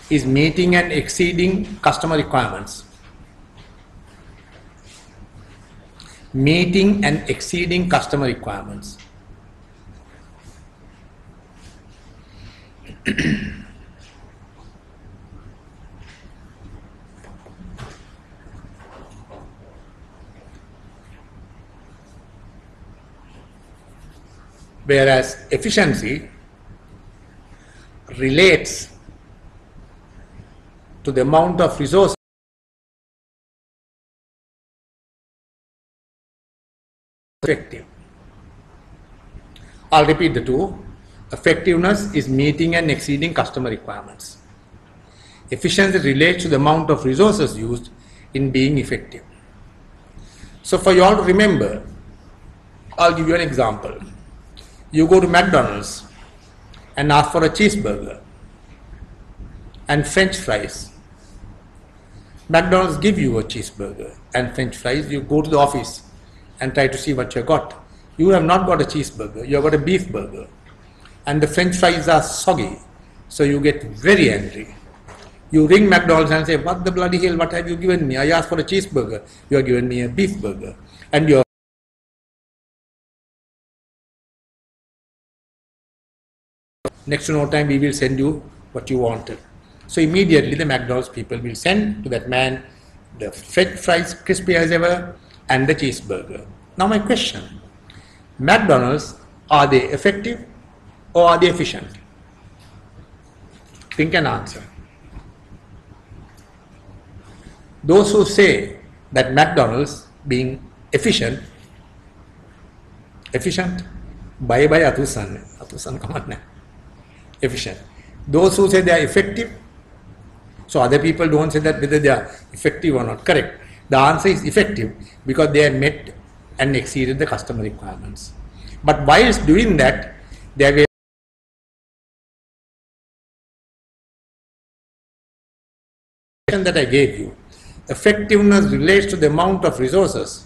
is meeting and exceeding customer requirements. Meeting and exceeding customer requirements. Whereas efficiency relates to the amount of resources effective. I'll repeat the two. Effectiveness is meeting and exceeding customer requirements. Efficiency relates to the amount of resources used in being effective. So for you all to remember, I'll give you an example. You go to McDonald's and ask for a cheeseburger and French fries. McDonald's give you a cheeseburger and French fries. You go to the office and try to see what you got. You have not got a cheeseburger, you have got a beef burger. And the French fries are soggy, so you get very angry. You ring McDonald's and say, what the bloody hell, what have you given me? I asked for a cheeseburger, you have given me a beef burger. And you're next to no time we will send you what you wanted. So immediately the McDonald's people will send to that man the French fries, crispy as ever, and the cheeseburger. Now my question, McDonald's, are they effective or are they efficient? Think and answer. Those who say that McDonald's being efficient, bye bye Atusan, come on now. Efficient. Those who say they are effective, so other people don't say that whether they are effective or not. Correct. The answer is effective because they have met and exceeded the customer requirements. But whilst doing that, they were that I gave you. Effectiveness relates to the amount of resources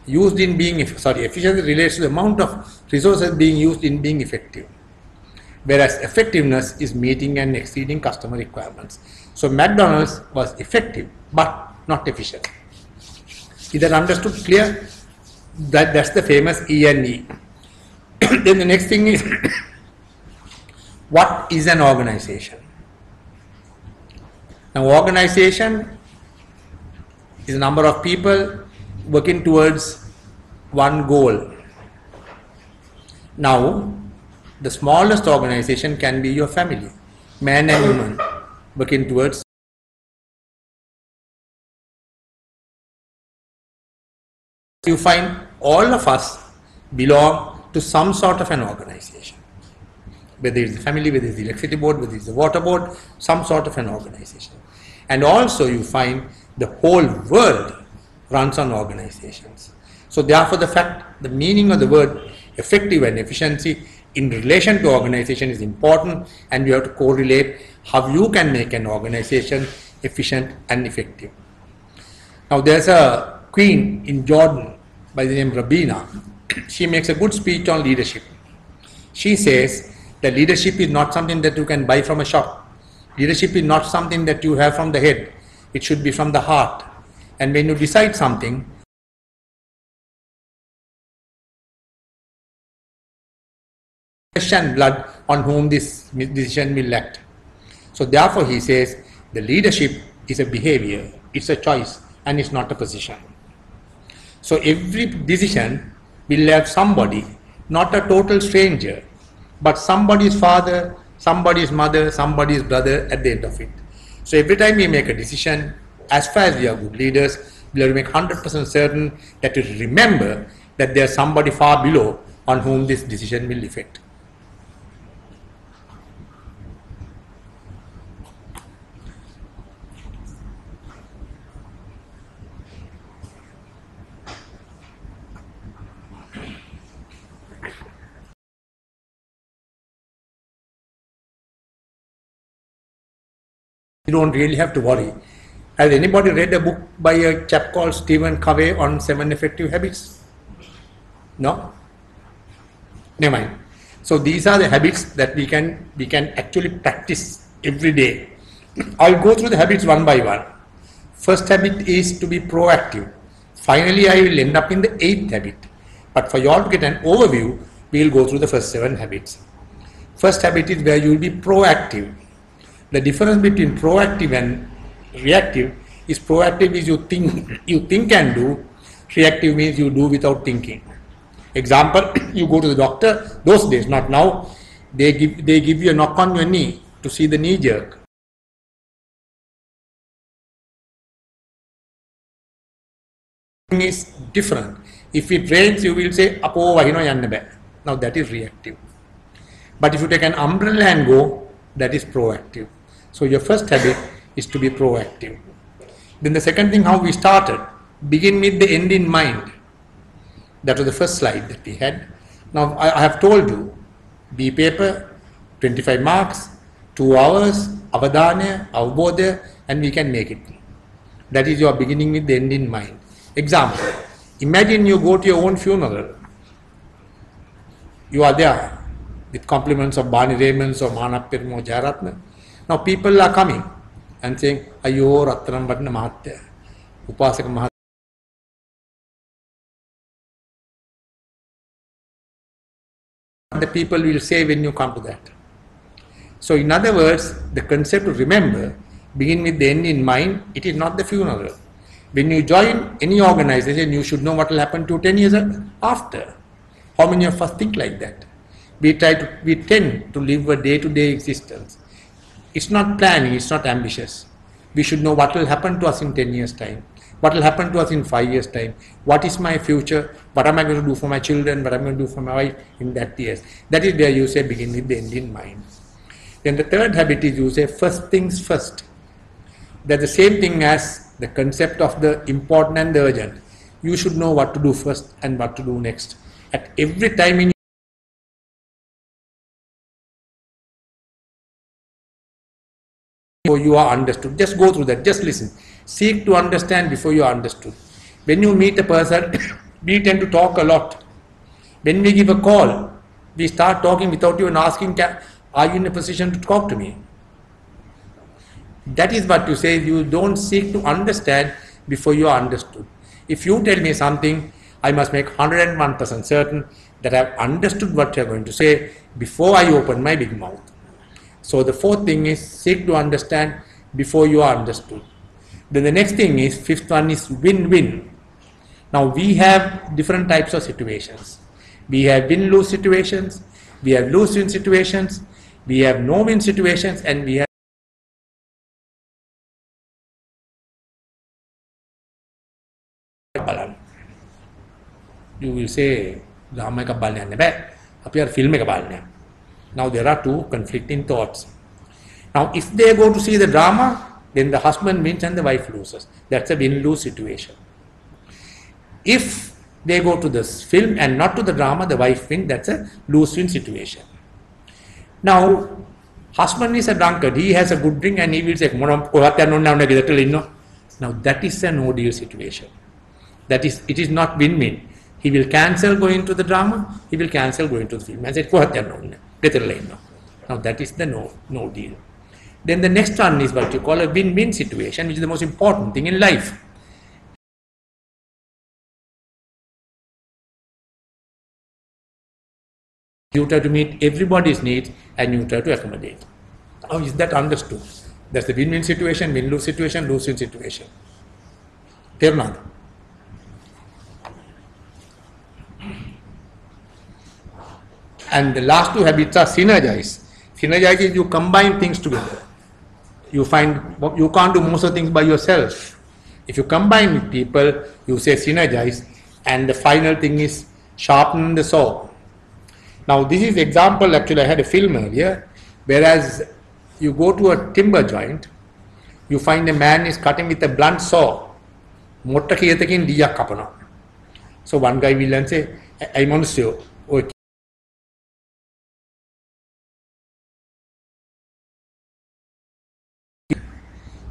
used in being, efficiency relates to the amount of resources being used in being effective. Whereas effectiveness is meeting and exceeding customer requirements. So McDonald's was effective but not efficient. Is that understood? Clear? That's the famous E&E. Then the next thing is, what is an organization? Now organization is the number of people working towards one goal. Now, the smallest organization can be your family, man and woman, working towards. You find all of us belong to some sort of an organization, whether it's the family, whether it's the electricity board, whether it's the water board, some sort of an organization. And also you find the whole world runs on organizations. So therefore the meaning of the word effective and efficiency in relation to organization is important, and you have to correlate how you can make an organization efficient and effective. Now there's a queen in Jordan by the name Rabina. She makes a good speech on leadership. She says that leadership is not something that you can buy from a shop. Leadership is not something that you have from the head. It should be from the heart. And when you decide something, flesh and blood on whom this decision will act. So therefore he says the leadership is a behavior, it's a choice, and it's not a position. So every decision will have somebody, not a total stranger, but somebody's father, somebody's mother, somebody's brother at the end of it. So every time we make a decision, as far as we are good leaders, we have to make 100% certain that we remember that there's somebody far below on whom this decision will affect. You don't really have to worry. Has anybody read a book by a chap called Stephen Covey on 7 effective habits? No? Never mind. So these are the habits that we can actually practice every day. I'll go through the habits one by one. First habit is to be proactive. Finally, I will end up in the 8th habit. But for you all to get an overview, we will go through the first 7 habits. First habit is where you will be proactive. The difference between proactive and reactive is proactive is you think and do. Reactive means you do without thinking. Example, you go to the doctor, those days, not now, they give you a knock on your knee to see the knee jerk. Is different. If it rains, you will say, "Apo wahino yanne ba." Now that is reactive. But if you take an umbrella and go, that is proactive. So your first habit is to be proactive. Then the second thing, how we started, begin with the end in mind. That was the first slide that we had. Now I have told you, B paper, 25 marks, 2 hours, avadana, avbodha, and we can make it. That is your beginning with the end in mind. Example, imagine you go to your own funeral. You are there with compliments of Bani Raymond's or Manapirmo Jayaratna. Now people are coming and saying, Ayo Rattanam Vatna Mahatya, Upasaka Mahatya. The people will say when you come to that. So in other words, the concept to remember, begin with the end in mind, it is not the funeral. When you join any organization, you should know what will happen to 10 years after. How many of us think like that? We tend to live a day-to-day existence. It's not planning, it's not ambitious. We should know what will happen to us in 10 years' time. What will happen to us in 5 years' time? What is my future? What am I going to do for my children? What am I going to do for my wife in that years? That is where you say begin with the end in mind. Then the third habit is you say first things first. That's the same thing as the concept of the important and the urgent. You should know what to do first and what to do next. At every time in you are understood. Just go through that. Just listen. Seek to understand before you are understood. When you meet a person, we tend to talk a lot. When we give a call, we start talking without even asking, are you in a position to talk to me? That is what you say. You don't seek to understand before you are understood. If you tell me something, I must make 101% certain that I have understood what you are going to say before I open my big mouth. So the fourth thing is seek to understand before you are understood. Then the next thing is, fifth one is win-win. Now we have different types of situations. We have win-lose situations, we have lose-win situations, we have no-win situations, and we have balan. You will say, drama එක බලන්න යන්න බෑ. අපි අර film එක බලන්න. Now there are two conflicting thoughts. Now if they go to see the drama, then the husband wins and the wife loses. That's a win-lose situation. If they go to this film and not to the drama, the wife wins. That's a lose-win situation. Now, husband is a drunkard. He has a good drink and he will say, now that is a no-deal situation. That is, it is not win-win. He will cancel going to the drama. He will cancel going to the film and say, now that is the no deal. Then the next one is what you call a win-win situation, which is the most important thing in life. You try to meet everybody's needs and you try to accommodate. How is that understood? That's the win-win situation, win-lose situation, lose-win situation. Clear now? And the last two habits are synergize. Synergize is you combine things together. You find you can't do most of things by yourself. If you combine with people, you say synergize. And the final thing is sharpen the saw. Now this is example, actually I had a film earlier, whereas you go to a timber joint, you find a man is cutting with a blunt saw. So one guy will say, I want to say, okay.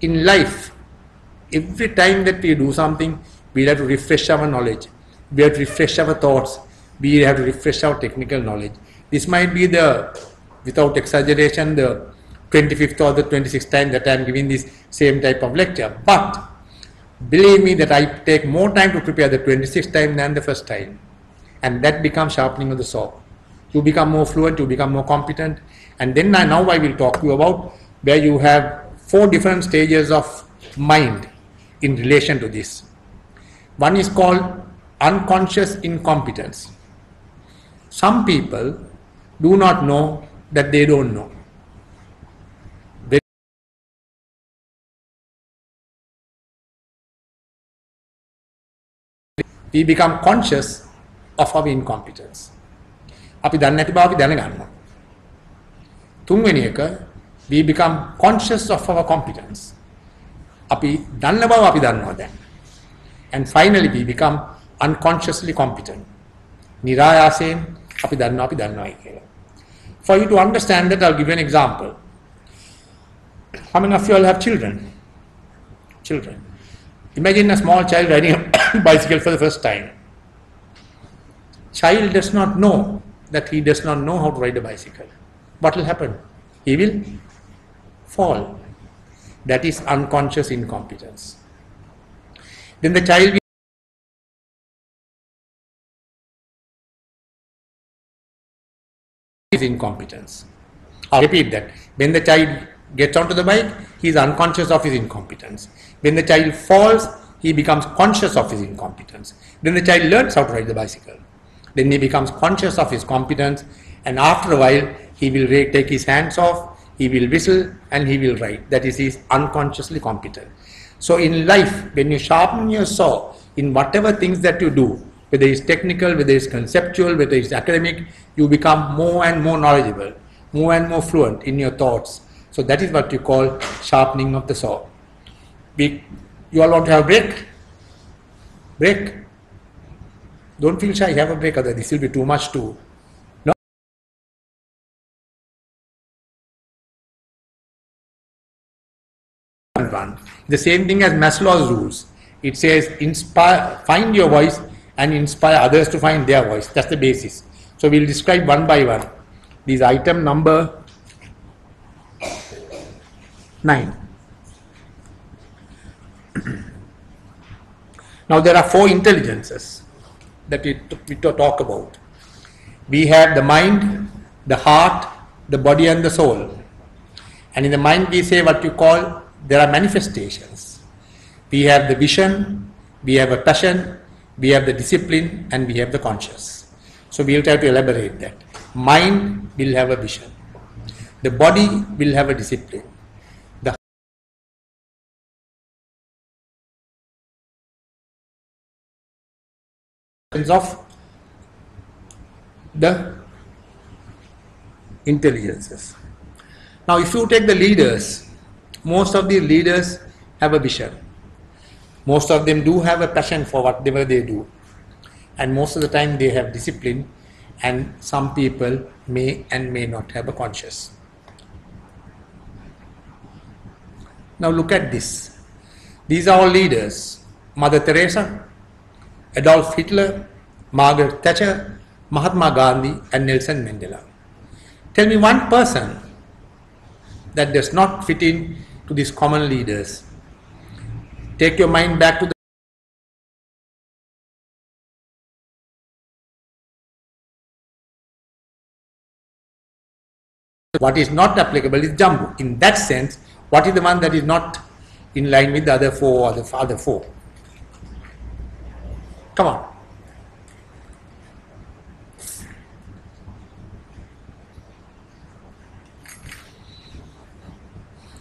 In life, every time that we do something, we have to refresh our knowledge, we have to refresh our thoughts, we have to refresh our technical knowledge. This might be the, without exaggeration, the 25th or the 26th time that I am giving this same type of lecture. But believe me that I take more time to prepare the 26th time than the first time. And that becomes sharpening of the saw. You become more fluent, you become more competent. And then now I will talk to you about where you have 4 different stages of mind in relation to this. One is called unconscious incompetence. Some people do not know that they don't know. We become conscious of our incompetence. අපි දන්නේ නැති බව අපි දැනගන්නවා. තුන්වෙනි එක, we become conscious of our competence. අපි දන්න බව අපි දන්නවා දැන්. And finally we become unconsciously competent. නිරායාසයෙන් අපි දන්නවායි කියලා. For you to understand that, I'll give you an example. How many of you all have children? Children. Imagine a small child riding a bicycle for the first time. Child does not know that he does not know how to ride a bicycle. What will happen? He will fall. That is unconscious incompetence. Then the child is incompetence. I'll repeat that. When the child gets onto the bike, he is unconscious of his incompetence. When the child falls, he becomes conscious of his incompetence. Then the child learns how to ride the bicycle. Then he becomes conscious of his competence, and after a while, he will take his hands off, he will whistle, and he will ride. That is, he is unconsciously competent. So in life, when you sharpen your saw in whatever things that you do, whether it's technical, whether it's conceptual, whether it's academic, you become more and more knowledgeable, more and more fluent in your thoughts. So that is what you call sharpening of the saw. You all want to have a break? Break? Don't feel shy, have a break, otherwise this will be too much too. No? The same thing as Maslow's rules. It says find your voice and inspire others to find their voice. That's the basis. So we'll describe one by one. This item number 9. Now there are 4 intelligences that we talk about. We have the mind, the heart, the body and the soul. And in the mind we say what you call, there are manifestations. We have the vision, we have a passion, we have the discipline, and we have the conscious. So we will try to elaborate that. Mind will have a vision. The body will have a discipline. The of the intelligences. Now if you take the leaders, most of the leaders have a vision. Most of them do have a passion for whatever they do. And most of the time they have discipline, and some people may and may not have a conscious. Now look at this. These are all leaders. Mother Teresa, Adolf Hitler, Margaret Thatcher, Mahatma Gandhi, and Nelson Mandela. Tell me one person that does not fit in to these common leaders. Take your mind back to the what is not applicable is Jambu. In that sense, what is the one that is not in line with the other four or the other four? Come on.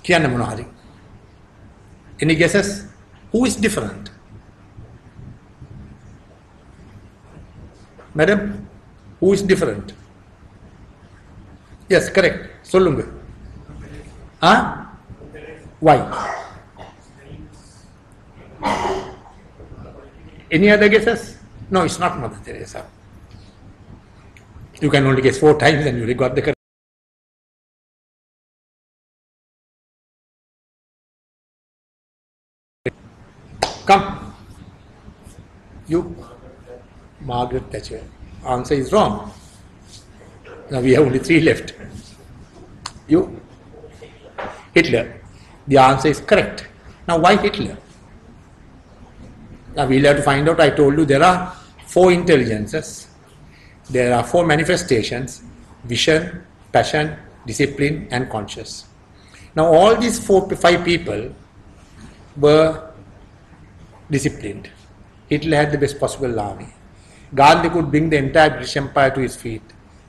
Kiyanna මොනවා හරි. Any guesses? Who is different? Madam, who is different? Yes, correct. சொல்லுங்க. Huh? Why? Any other guesses? No, it's not Mother Teresa. You can only guess 4 times and you got the correct. Come. You. Margaret Thatcher. Answer is wrong. Now we have only 3 left. You. Hitler. The answer is correct. Now why Hitler? Now we'll have to find out. I told you there are 4 intelligences. There are 4 manifestations: vision, passion, discipline, and conscious. Now all these 5 people were disciplined. Hitler had the best possible army. Gandhi could bring the entire British Empire to his feet.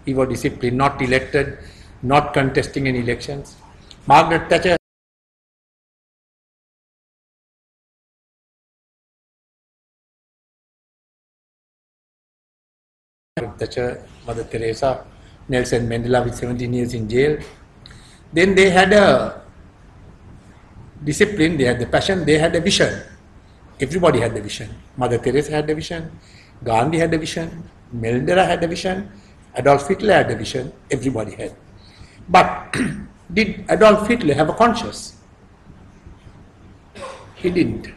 He was disciplined, not elected, not contesting any elections. Margaret Thatcher Mother Teresa, Nelson Mandela with 17 years in jail. Then they had a discipline, they had the passion, they had a vision. Everybody had the vision. Mother Teresa had the vision, Gandhi had the vision, Mandela had the vision, Adolf Hitler had the vision, everybody had. But did Adolf Hitler have a conscience? He didn't.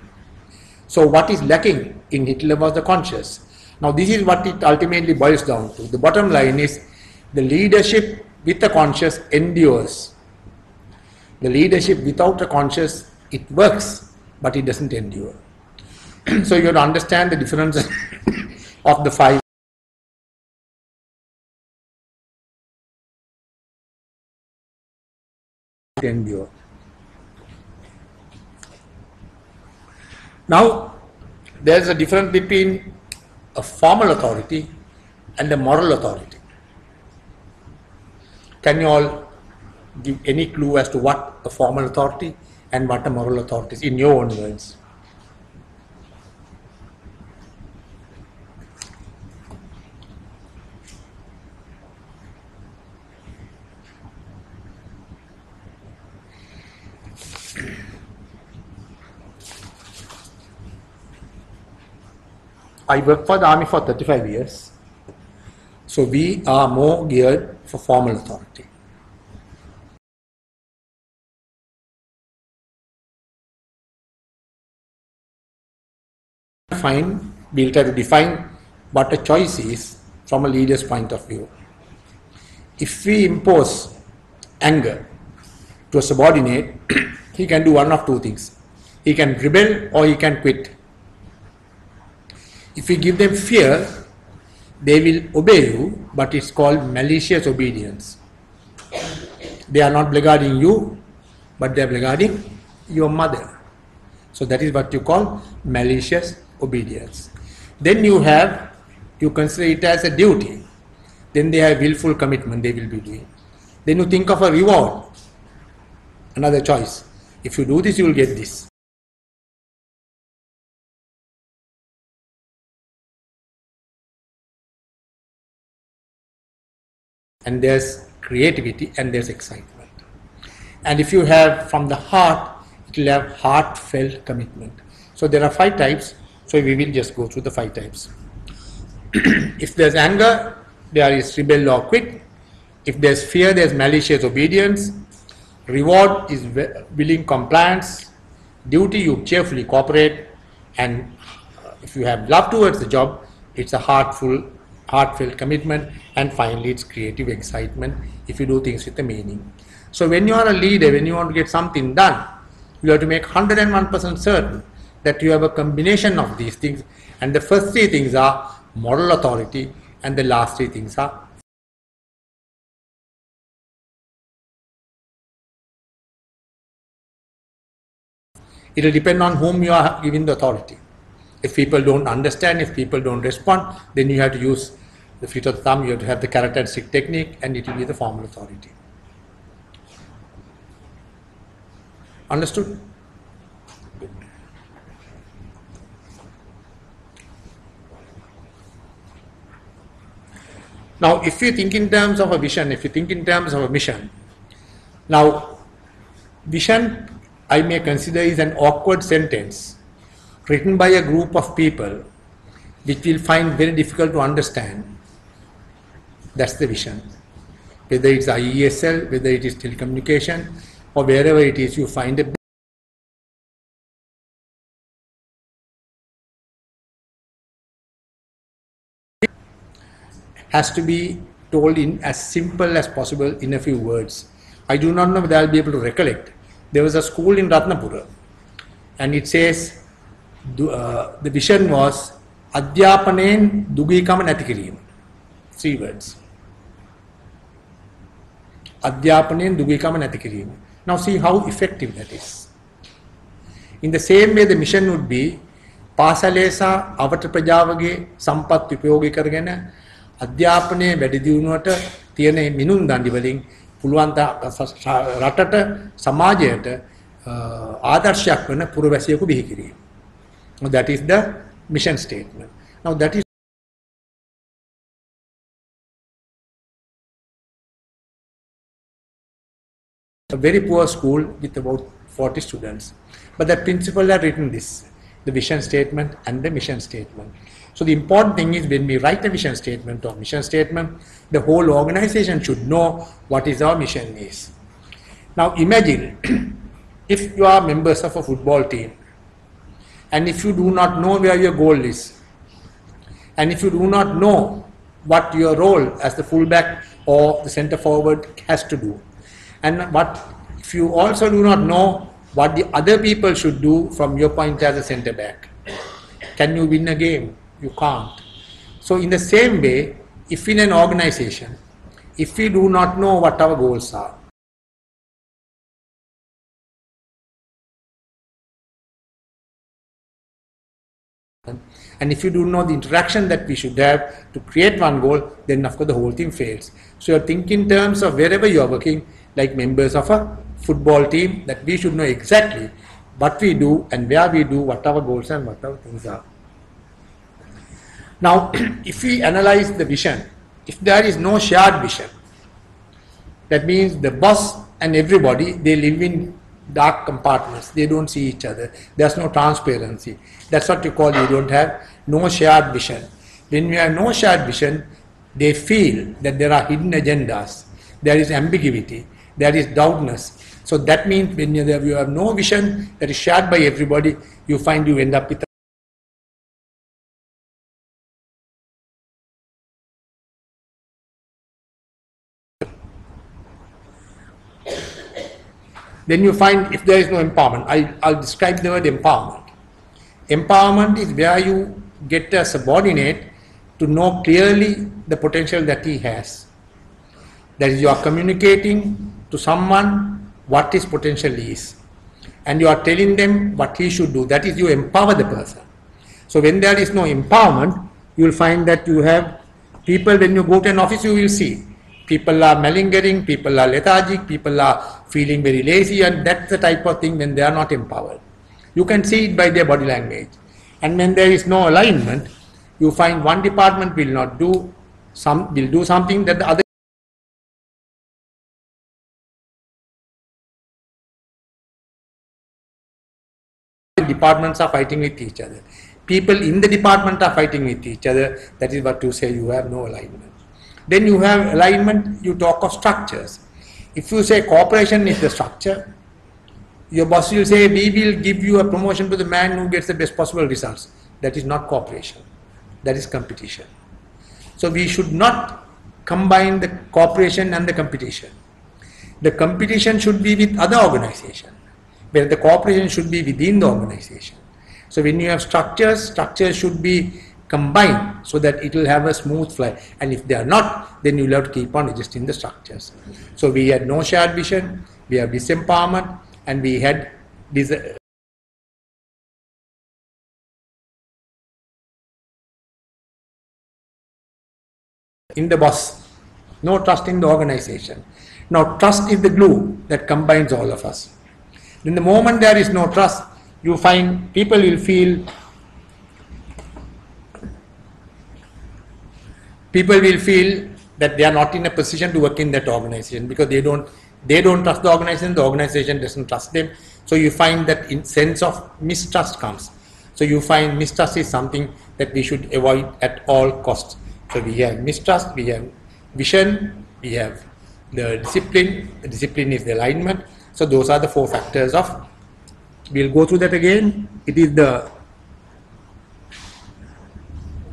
So what is lacking in Hitler was the conscience. Now this is what it ultimately boils down to. The bottom line is the leadership with a conscience endures. The leadership without a conscience, it works, but it doesn't endure. So you have to understand the difference of the 5. Endure. Now there is a difference between a formal authority and a moral authority. Can you all give any clue as to what a formal authority and what a moral authority is in your own words? I worked for the army for 35 years. So we are more geared for formal authority. We'll try to define what a choice is from a leader's point of view. If we impose anger to a subordinate, he can do one of 2 things. He can rebel or he can quit. If we give them fear, they will obey you, but it's called malicious obedience. They are not blackguarding you, but they are blackguarding your mother. So that is what you call malicious obedience. Then you consider it as a duty. Then they have willful commitment they will be doing. Then you think of a reward, another choice. If you do this, you will get this. And there's creativity and there's excitement. And if you have from the heart, it will have heartfelt commitment. So there are 5 types. So we will just go through the 5 types. If there's anger, there is rebel or quit. If there's fear, there's malicious obedience. Reward is willing compliance. Duty, you cheerfully cooperate. And if you have love towards the job, it's a heartfelt commitment. And finally, it's creative excitement if you do things with a meaning. So when you are a leader, when you want to get something done, you have to make 101% certain that you have a combination of these things. And the first 3 things are moral authority, and the last 3 things are it will depend on whom you are giving the authority. If people don't understand, if people don't respond, then you have to use the feet of the thumb, you have to have the characteristic technique, and it will be the formal authority. Understood? Now, if you think in terms of a vision, if you think in terms of a mission, now, vision I may consider is an awkward sentence written by a group of people which will find very difficult to understand. That's the vision. Whether it's IESL, whether it is telecommunication, or wherever it is, you find a has to be told in as simple as possible in a few words. I do not know whether I'll be able to recollect. There was a school in Ratnapura, and it says the vision was Adhyapanen Dugikama Nati Kirim. 3 words. Adhyapanen Dugikama Nati Kirim. Now see how effective that is. In the same way, the mission would be පාසලේසා අවට ප්‍රජාවගේ සම්පත් උපයෝගී කරගෙන අධ්‍යාපනයේ වැඩි දියුණුවට තියෙන මිනුම් දණ්ඩි වලින් පුළුවන් රටට සමාජයට ආදර්ශයක් වන පුරවැසියෙකු බිහි කිරීම. That is the mission statement. Now that is a very poor school with about 40 students. But the principal had written this, the vision statement and the mission statement. So the important thing is when we write a vision statement or mission statement, the whole organization should know what is our mission is. Now imagine if you are members of a football team and if you do not know where your goal is, and if you do not know what your role as the fullback or the center forward has to do, and what if you also do not know what the other people should do from your point as a center back, can you win a game? You can't. So in the same way, if in an organization, if we do not know what our goals are, and if you do know the interaction that we should have to create one goal, then of course the whole thing fails. So you think in terms of wherever you are working, like members of a football team, that we should know exactly what we do and where we do, what our goals and what our things are. Now, if we analyze the vision, if there is no shared vision, that means the boss and everybody, they live in dark compartments. They don't see each other. There's no transparency. That's what you call you don't have no shared vision. When we have no shared vision, they feel that there are hidden agendas. There is ambiguity. There is doubtness. So that means when you have no vision that is shared by everybody, you find you end up with then you find if there is no empowerment. I'll describe the word empowerment. Empowerment is where you get a subordinate to know clearly the potential that he has. That is, you are communicating to someone what his potential is. and you are telling them what he should do. That is, you empower the person. So when there is no empowerment, you will find that you have people, when you go to an office, you will see people are malingering, people are lethargic, people are feeling very lazy, and that's the type of thing when they are not empowered. You can see it by their body language. And when there is no alignment, you find one department will do something that the other departments are fighting with each other. People in the department are fighting with each other. That is what you say, you have no alignment. Then you have alignment, you talk of structures. If you say cooperation is the structure, your boss will say, we will give you a promotion to the man who gets the best possible results. That is not cooperation. That is competition. So we should not combine the cooperation and the competition. The competition should be with other organizations, where the cooperation should be within the organization. So when you have structures should be combined so that it will have a smooth fly. And if they are not, then you will have to keep on adjusting the structures. So we had no shared vision, we have disempowerment, and we had this. In the boss, no trust in the organization. Now trust is the glue that combines all of us. In the moment there is no trust, you find people will feel that they are not in a position to work in that organization because they don't trust the organization doesn't trust them. So you find that in sense of mistrust comes. So you find mistrust is something that we should avoid at all costs. So we have mistrust, we have vision, we have the discipline is the alignment. So those are the four factors of, we'll go through that again. It is the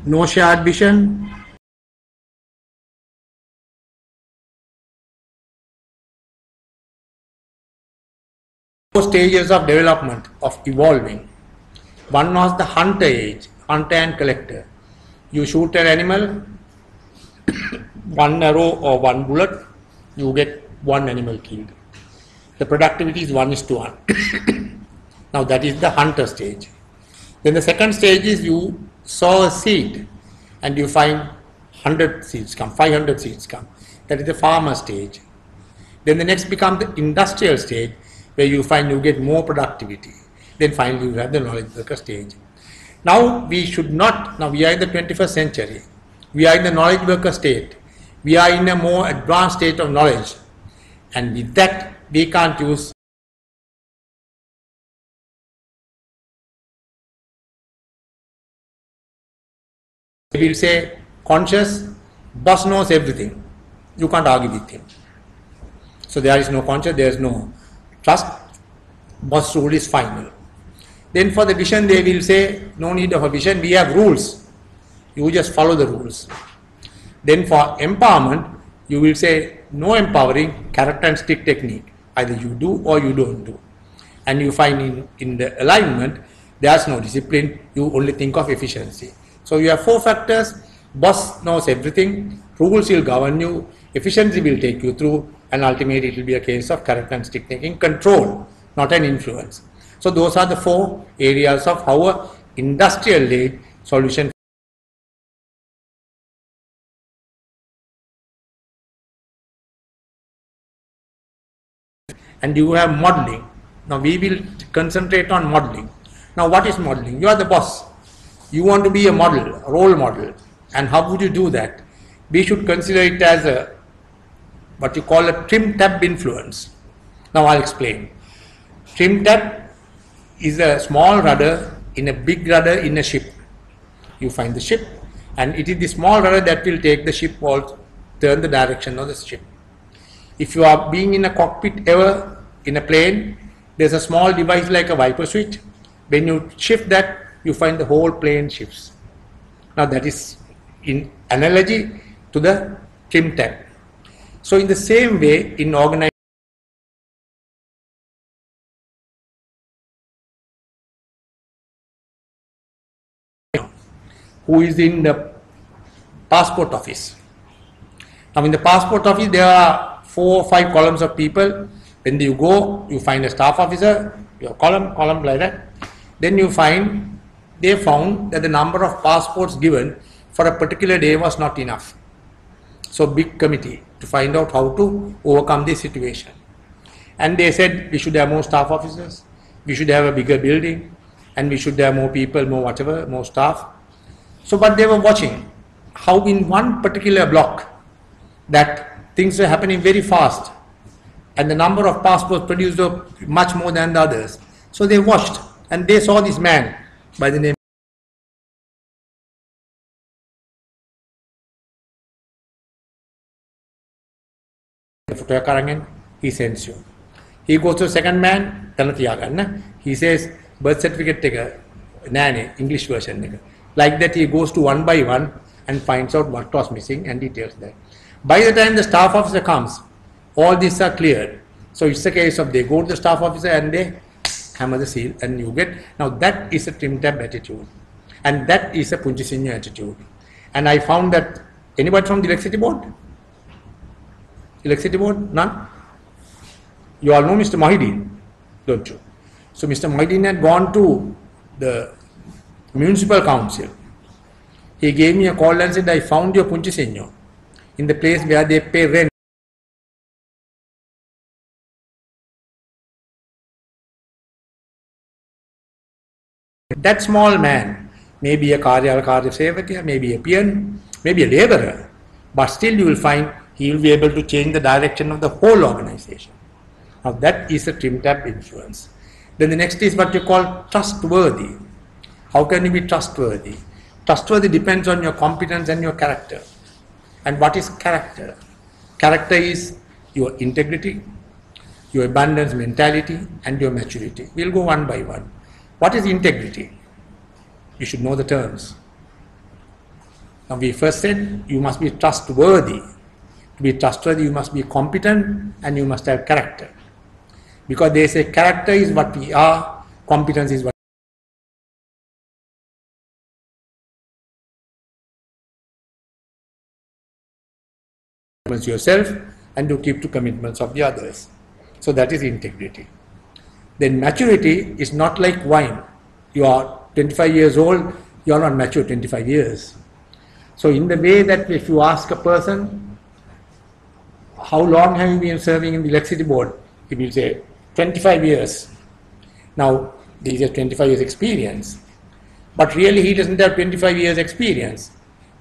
no shared vision, four stages of development, of evolving. One was the hunter age, hunter and collector. You shoot an animal, one arrow or one bullet, you get one animal killed. The productivity is 1:1. Now that is the hunter stage. Then the second stage is you sow a seed and you find 100 seeds come, 500 seeds come. That is the farmer stage. Then the next becomes the industrial stage where you find you get more productivity. Then finally you have the knowledge worker stage. Now we are in the 21st century. We are in the knowledge worker state. We are in a more advanced state of knowledge. And with that, we can't use. We will say, conscious, boss knows everything. You can't argue with him. So there is no conscious, there is no trust. Boss rule is final. Then for the vision, they will say, no need of a vision, we have rules. You just follow the rules. Then for empowerment, you will say, no empowering, character and stick technique. Either you do or you don't do. And you find in the alignment, there's no discipline, you only think of efficiency. So you have four factors, boss knows everything, rules will govern you, efficiency will take you through, and ultimately it will be a case of character and stick taking, control, not an influence. So those are the four areas of how a industrial-led solution. And you have modeling. Now we will concentrate on modeling. Now what is modeling? You are the boss. You want to be a model, a role model. And how would you do that? We should consider it as what you call a trim tab influence. Now I'll explain. Trim tab is a small rudder in a big rudder in a ship. You find the ship and it is the small rudder that will take the ship or turn the direction of the ship. If you are being in a cockpit ever in a plane, there's a small device like a wiper switch. When you shift that, you find the whole plane shifts. Now that is in analogy to the trim tab. So in the same way, in organization, who is in the passport office. Now in the passport office, there are 4 or 5 columns of people. When you go, you find a staff officer, your column like that. Then you find, they found that the number of passports given for a particular day was not enough. So big committee to find out how to overcome this situation. And they said we should have more staff officers, we should have a bigger building, and we should have more people, more whatever, more staff. So, but they were watching how in one particular block that things were happening very fast, and the number of passports produced were much more than the others. So they watched, and they saw this man by the name he sends you. He goes to the second man, he says birth certificate English version. Like that he goes to one by one and finds out what was missing and details that. By the time the staff officer comes, all these are cleared. So it's a case of they go to the staff officer and they hammer the seal and you get. Now that is a trim tab attitude. And that is a Punchisinyo attitude. And I found that, anybody from the electricity board? Electricity board? None? You all know Mr. Mohideen, don't you? So Mr. Mohideen had gone to the municipal council. He gave me a call and said, I found your Punchisinyo in the place where they pay rent. That small man may be a Karya Sevakya, maybe a peon, maybe a labourer, but still you will find he will be able to change the direction of the whole organization. Now that is a trim tab influence. Then the next is what you call trustworthy. How can you be trustworthy? Trustworthy depends on your competence and your character. And what is character? Character is your integrity, your abundance mentality, and your maturity. We'll go one by one. What is integrity? You should know the terms. Now we first said you must be trustworthy. To be trustworthy, you must be competent and you must have character. Because they say character is what we are, competence is what yourself and to keep to commitments of the others. So that is integrity. Then maturity is not like wine. You are 25 years old, you are not mature 25 years. So in the way that if you ask a person, how long have you been serving in the electricity board? He will say 25 years. Now he has 25 years experience. But really he doesn't have 25 years experience.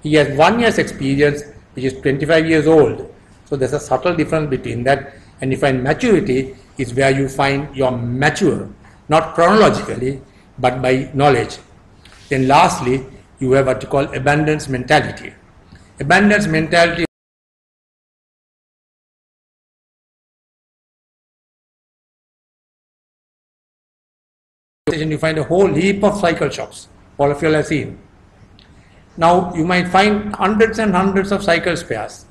He has 1 year's experience, which is 25 years old. So there's a subtle difference between that. And you find maturity is where you find you're mature, not chronologically, but by knowledge. Then lastly, you have what you call abundance mentality. Abundance mentality you find a whole heap of cycle shops. All of you have seen. Now you might find hundreds and hundreds of cycle spares.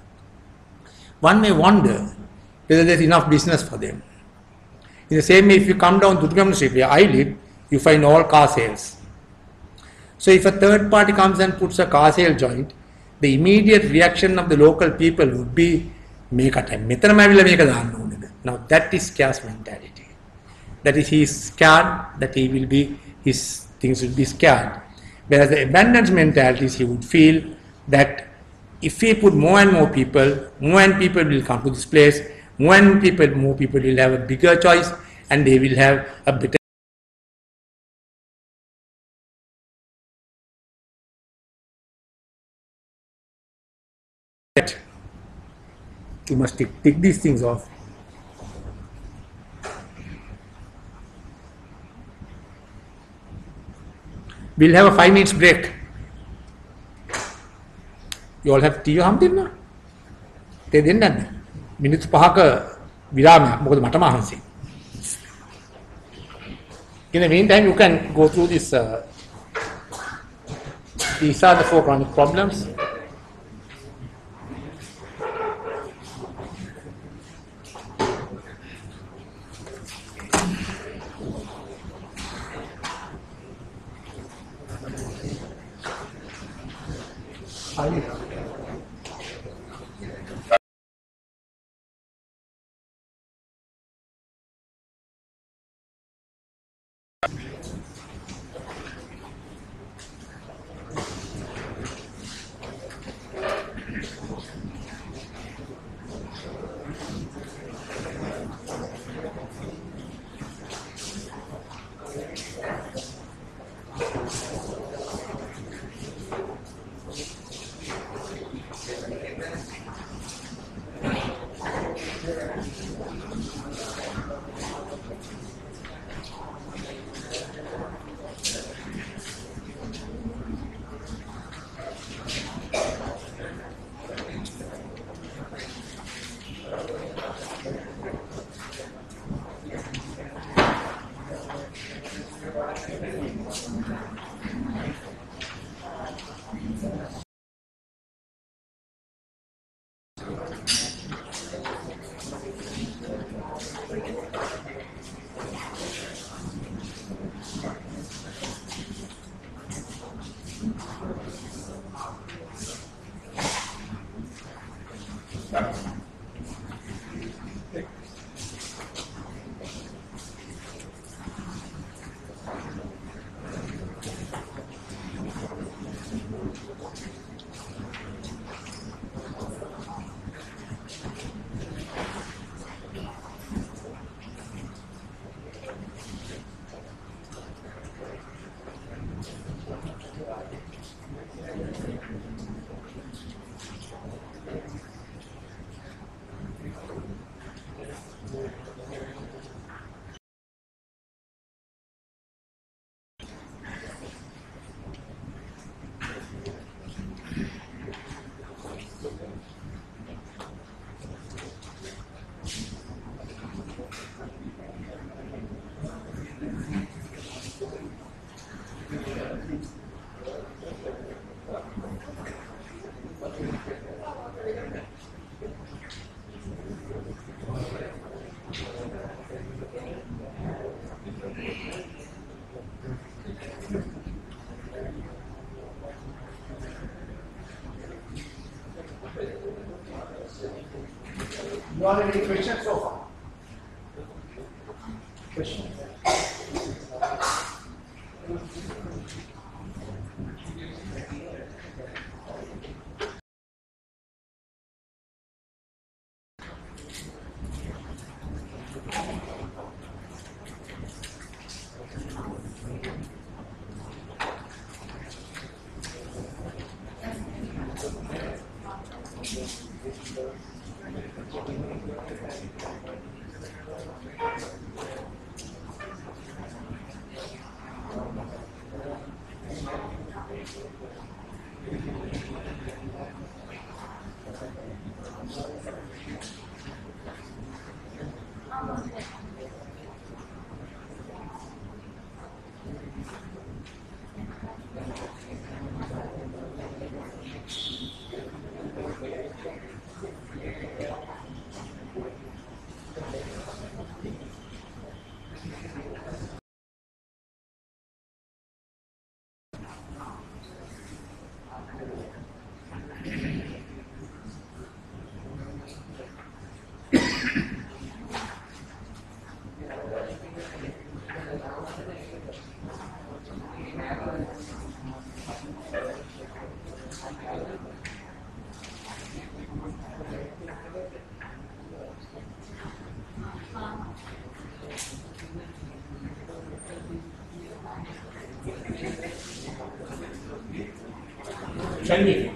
One may wonder whether there's enough business for them. In the same way, if you come down to Durgam Street where I live, you find all car sales. So if a third party comes and puts a car sale joint, the immediate reaction of the local people would be, now that is scarce mentality. That is, he is scared that he will be, his things will be scared. Whereas the abundance mentality is he would feel that if we put more and more people will come to this place, more people will have a bigger choice and they will have a better. You must tick these things off. We'll have a 5 minutes break. You all have tea or something, no? They didn't. Minutes pahaka virama මොකද මට මහන්සි. In the meantime, you can go through this. These are the 4 chronic problems. You all have any questions so far? Questions? Chinese.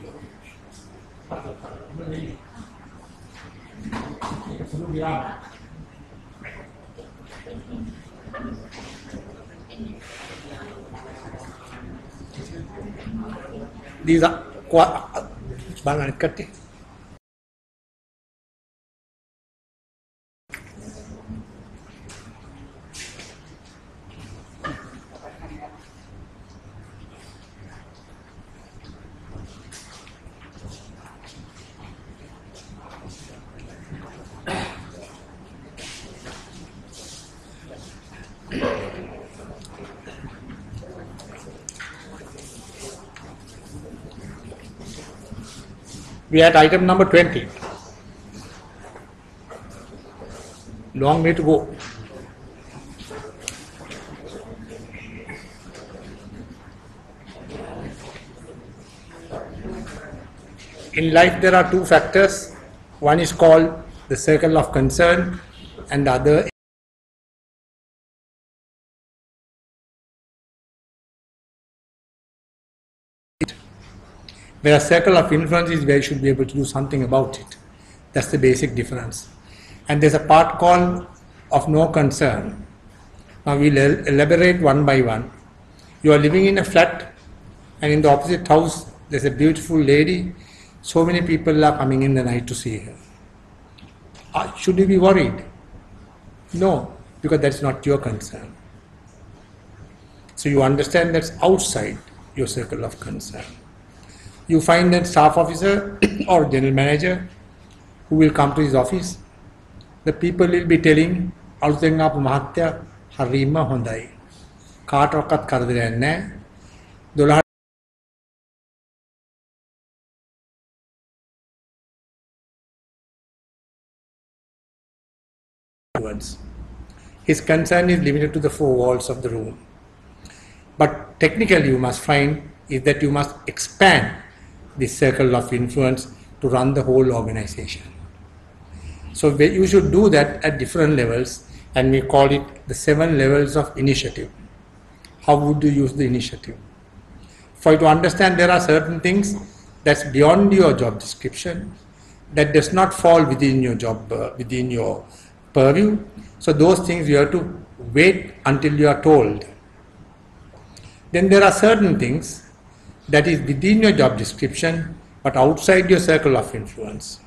These are banana cutting. We are at item number 20. Long way to go. In life there are two factors. One is called the circle of concern and the other where a circle of influence is where you should be able to do something about it. That's the basic difference. And there's a part called of no concern. Now we'll elaborate one by one. You are living in a flat and in the opposite house there's a beautiful lady. So many people are coming in the night to see her. Should you be worried? No, because that's not your concern. So you understand that's outside your circle of concern. You find that staff officer or general manager who will come to his office. the people will be telling අලුතෙන් ආපු මහත්තයා හරිම හොඳයි. කාටවත් කරදරයක් නැහැ. 12 His concern is limited to the four walls of the room. But technically you must find is that you must expand this circle of influence to run the whole organization. So you should do that at different levels, and we call it the 7 levels of initiative. How would you use the initiative? For you to understand, there are certain things that's beyond your job description, that does not fall within your job, within your purview. So those things you have to wait until you are told. Then there are certain things that is within your job description but outside your circle of influence.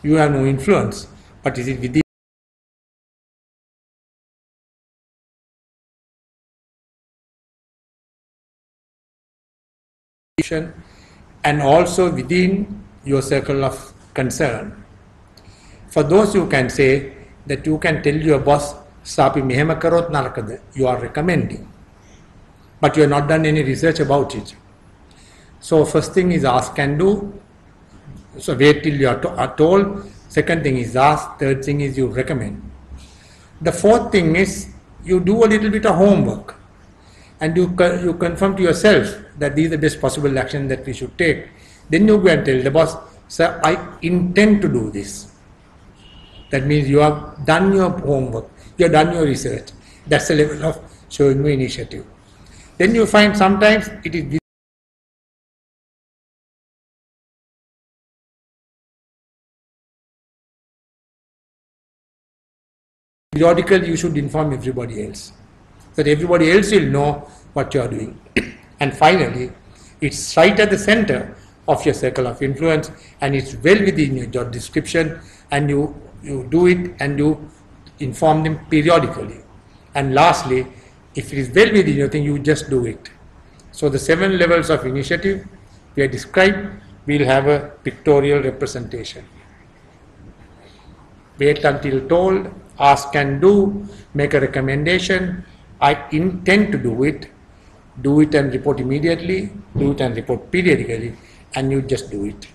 You have no influence, but is it within and also within your circle of concern. For those you can say that you can tell your boss, Sapi mehema karot narakada, you are recommending, but you have not done any research about it. So first thing is ask and do. So wait till you are told. Second thing is ask. Third thing is you recommend. The fourth thing is you do a little bit of homework and you confirm to yourself that these are the best possible action that we should take. Then you go and tell the boss, sir, I intend to do this. That means you have done your homework, you have done your research. That's the level of showing your initiative. Then you find sometimes it is periodically you should inform everybody else, that everybody else will know what you are doing. And finally, it's right at the center of your circle of influence and it's well within your job description, and you do it and you inform them periodically. And lastly, if it is well within your thing, you just do it. So the 7 levels of initiative we have described, we'll have a pictorial representation. Wait until told, ask and do, make a recommendation, I intend to do it and report immediately, do it and report periodically, and you just do it.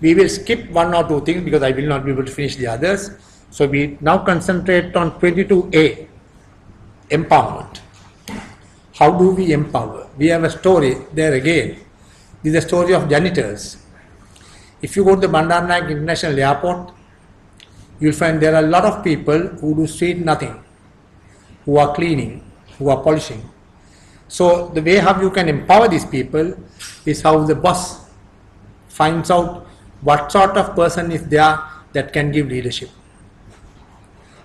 We will skip 1 or 2 things because I will not be able to finish the others. So we now concentrate on 22A, empowerment. How do we empower? We have a story there again. This is the story of janitors. If you go to the Bandaranaike International Airport, you will find there are a lot of people who do street nothing, who are cleaning, who are polishing. So the way how you can empower these people is how the boss finds out what sort of person is there that can give leadership.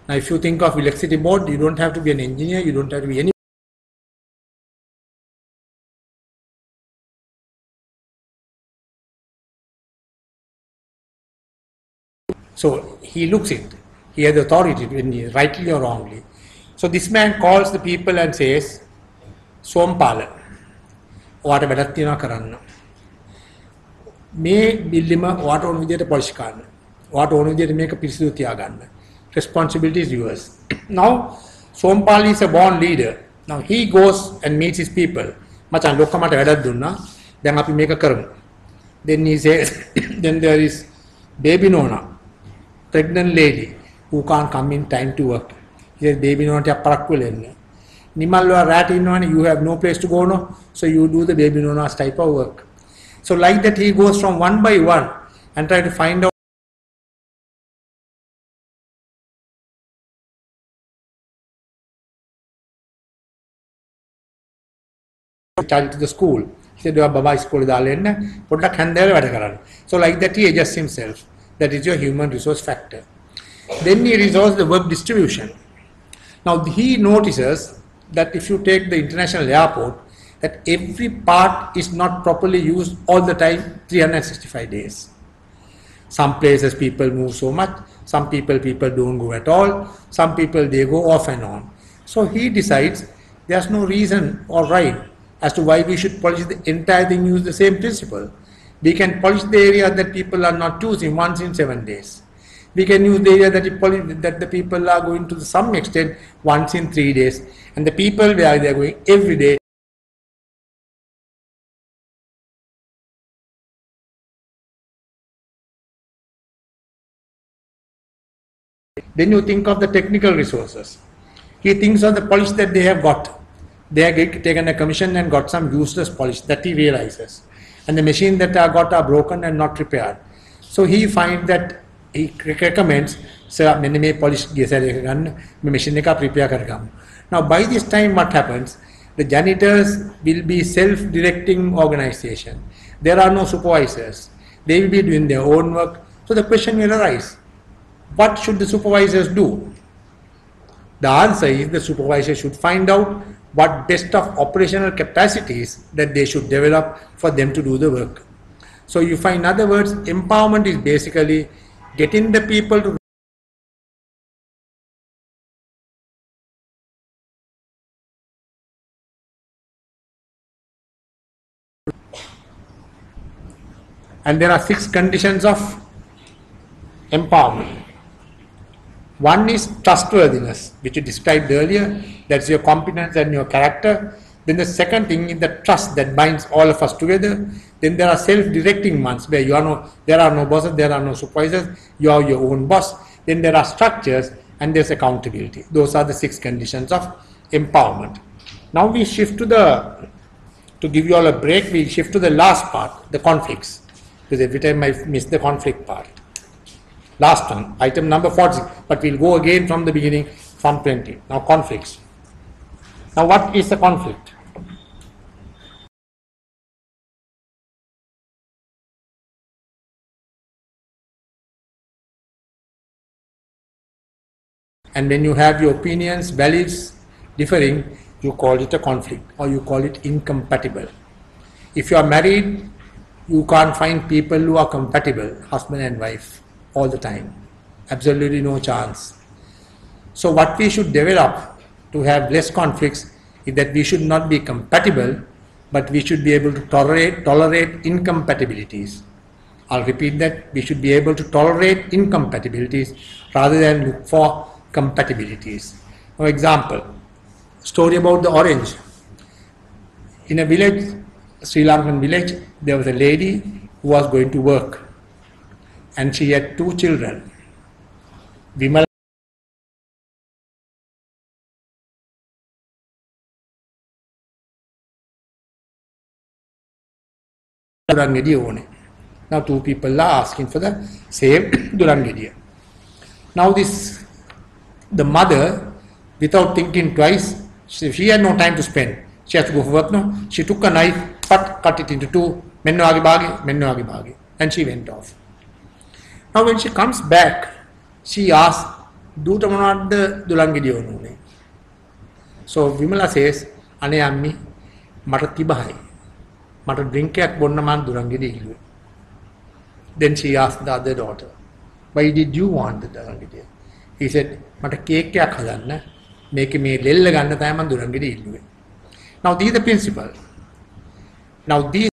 Now if you think of electricity board, you don't have to be an engineer, you don't have to be any. So he looks it, he has authority, rightly or wrongly. So this man calls the people and says, Sompala, what about Karanna? May Billima, what on with the Polishkan, what on with the make a piece of Tiagan. Responsibility is yours. Now, Sompal is a born leader. Now he goes and meets his people. Machan Lokamata Edaduna, then api make a karam. Then he says, then there is baby Nona, pregnant lady who can't come in time to work. He says, baby Nona Parakul. Nimalwa rat in one, you have no place to go, no? So you do the baby Nona's type of work. So like that he goes from one by one and try to find out child to the school. He said, Baba school so like that he adjusts himself. That is your human resource factor. Then he resolves the work distribution. Now he notices that if you take the international airport, that every part is not properly used all the time, 365 days. Some places people move so much, some people don't go at all, some people they go off and on. So he decides there's no reason or right as to why we should polish the entire thing, use the same principle. We can polish the area that people are not choosing once in 7 days. We can use the area that the people are going to some extent once in 3 days. And the people where they are going every day, then you think of the technical resources. He thinks of the polish that they have got. They have taken a commission and got some useless polish that he realizes. And the machine that are got are broken and not repaired. So he finds that he recommends, sir, many polish machine prepare. Now by this time what happens? The janitors will be self-directing organization. There are no supervisors. They will be doing their own work. So the question will arise, what should the supervisors do? The answer is the supervisor should find out what best of operational capacities that they should develop for them to do the work. So you find, in other words, empowerment is basically getting the people to and there are 6 conditions of empowerment. One is trustworthiness, which you described earlier. That's your competence and your character. Then the second thing is the trust that binds all of us together. Then there are self-directing ones where there are no bosses, there are no supervisors, you are your own boss. Then there are structures and there's accountability. Those are the 6 conditions of empowerment. Now we shift to give you all a break, we shift to the last part, the conflicts. Because every time I miss the conflict part. Last one, item number 40, but we'll go again from the beginning, from 20. Now conflicts. Now what is the conflict? And when you have your opinions, values differing, you call it a conflict or you call it incompatible. If you are married, you can't find people who are compatible, husband and wife, all the time. Absolutely no chance. So what we should develop to have less conflicts is that we should not be compatible, but we should be able to tolerate incompatibilities. I'll repeat that. We should be able to tolerate incompatibilities rather than look for compatibilities. For example, story about the orange. In a village, Sri Lankan village, there was a lady who was going to work and she had 2 children. Vimala Now 2 people are asking for the same Durangediya. Now the mother, without thinking twice, she had no time to spend. She had to go for work. No, she took a knife, cut it into 2, and she went off. Now when she comes back, she asks, "Do the Durangediya?" So Vimala says, "Ane ammi, mata tibahai, mata drink ek bonna man Durangediya." Then she asked the other daughter, "Why did you want the Durangediya?" He said, "Mata cake ek hadanna, make me lella ganna thaya man Durangediya illuwe." Now these are the principle. Now these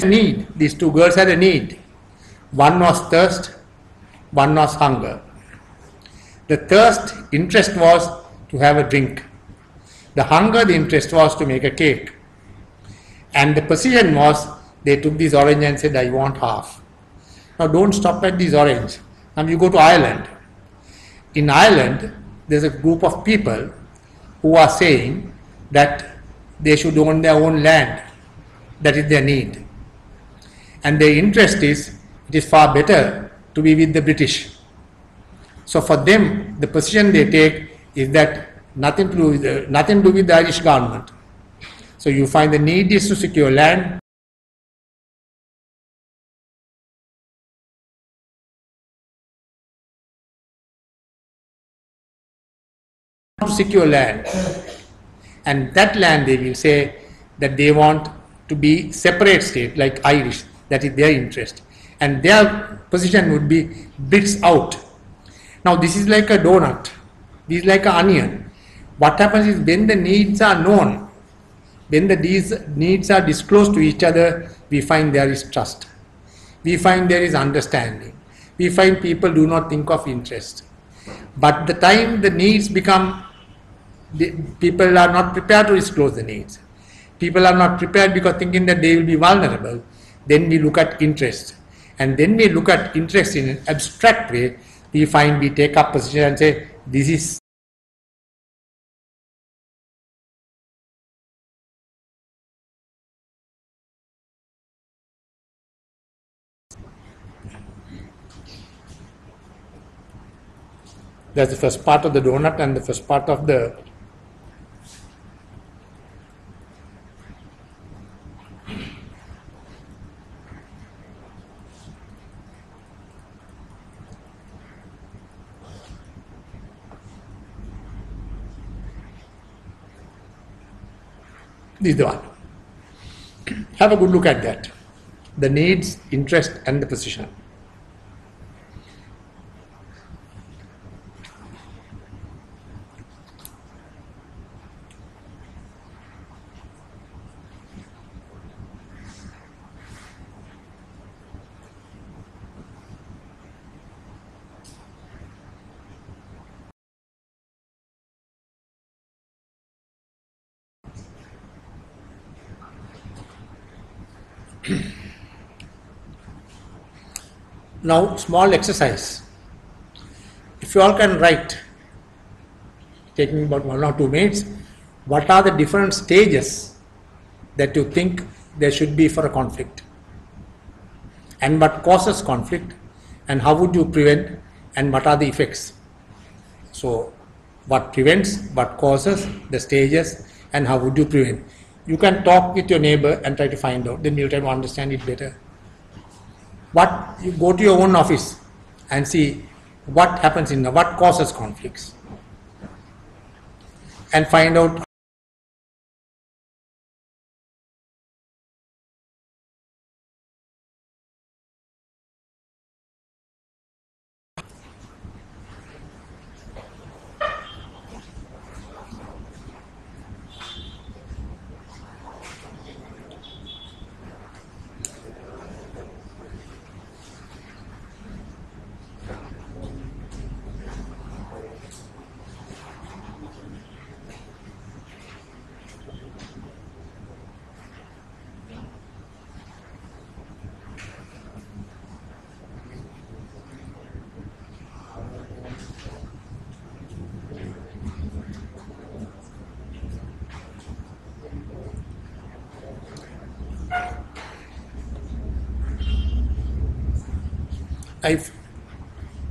need, these 2 girls had a need. One was thirst, one was hunger. The thirst interest was to have a drink. The hunger, the interest was to make a cake. And the position was, they took this orange and said, "I want half." Now don't stop at this orange. Now you go to Ireland. In Ireland, there's a group of people who are saying that they should own their own land. That is their need. And their interest is, it is far better to be with the British. So for them, the position they take is that nothing to do with the Irish government. So you find the need is to secure land. To secure land. And that land they will say that they want to be separate state like Irish, that is their interest. And their position would be Brits out. Now this is like a donut, this is like an onion. What happens is when the needs are known, when these needs are disclosed to each other, we find there is trust. We find there is understanding. We find people do not think of interest. But the time the needs become, people are not prepared to disclose the needs. People are not prepared because thinking that they will be vulnerable. Then we look at interest. And then we look at interest in an abstract way. We find we take up position and say, this is that's the first part of the donut and the first part of the this is the one. Have a good look at that. The needs, interest and the position. Now, small exercise. If you all can write, taking about 1 or 2 minutes, what are the different stages that you think there should be for a conflict? And what causes conflict? And how would you prevent? And what are the effects? So, what prevents, what causes, the stages, and how would you prevent? You can talk with your neighbor and try to find out, then you'll try to understand it better. What you go to your own office and see what happens in what causes conflicts and find out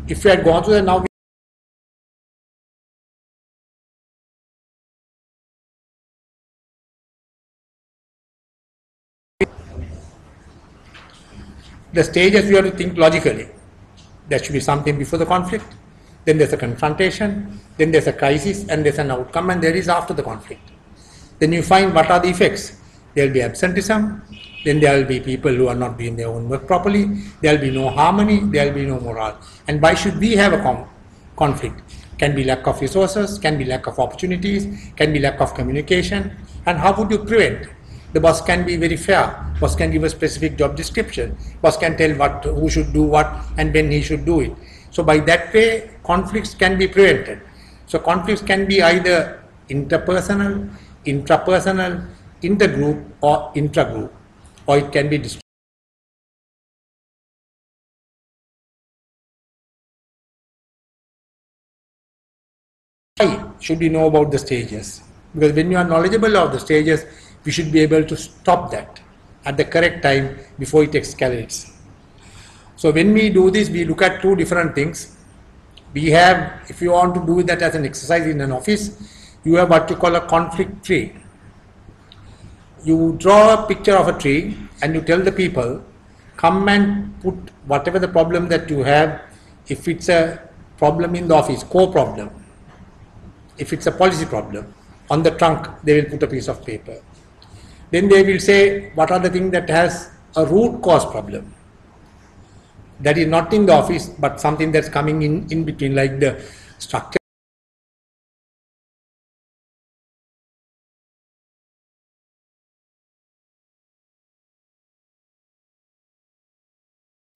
if we had gone through that now. The stages we have to think logically. There should be something before the conflict, then there's a confrontation, then there's a crisis, and there's an outcome, and there is after the conflict. Then you find what are the effects. There will be absenteeism, then there will be people who are not doing their own work properly, there will be no harmony, there will be no morale. And why should we have a conflict? Can be lack of resources, can be lack of opportunities, can be lack of communication, and how would you prevent? The boss can be very fair. Boss can give a specific job description. Boss can tell who should do what and when he should do it. So by that way, conflicts can be prevented. So conflicts can be either interpersonal, intrapersonal, intergroup or intragroup, or it can be destroyed. Why should we know about the stages? Because when you are knowledgeable of the stages, we should be able to stop that at the correct time before it escalates. So when we do this, we look at 2 different things. We have, if you want to do that as an exercise in an office, you have what you call a conflict tree. You draw a picture of a tree and you tell the people, come and put whatever the problem that you have, if it's a problem in the office, core problem, if it's a policy problem, On the trunk, they will put a piece of paper. Then they will say, what are the things that has a root cause problem? That is not in the office, but something that's coming in between, like the structure.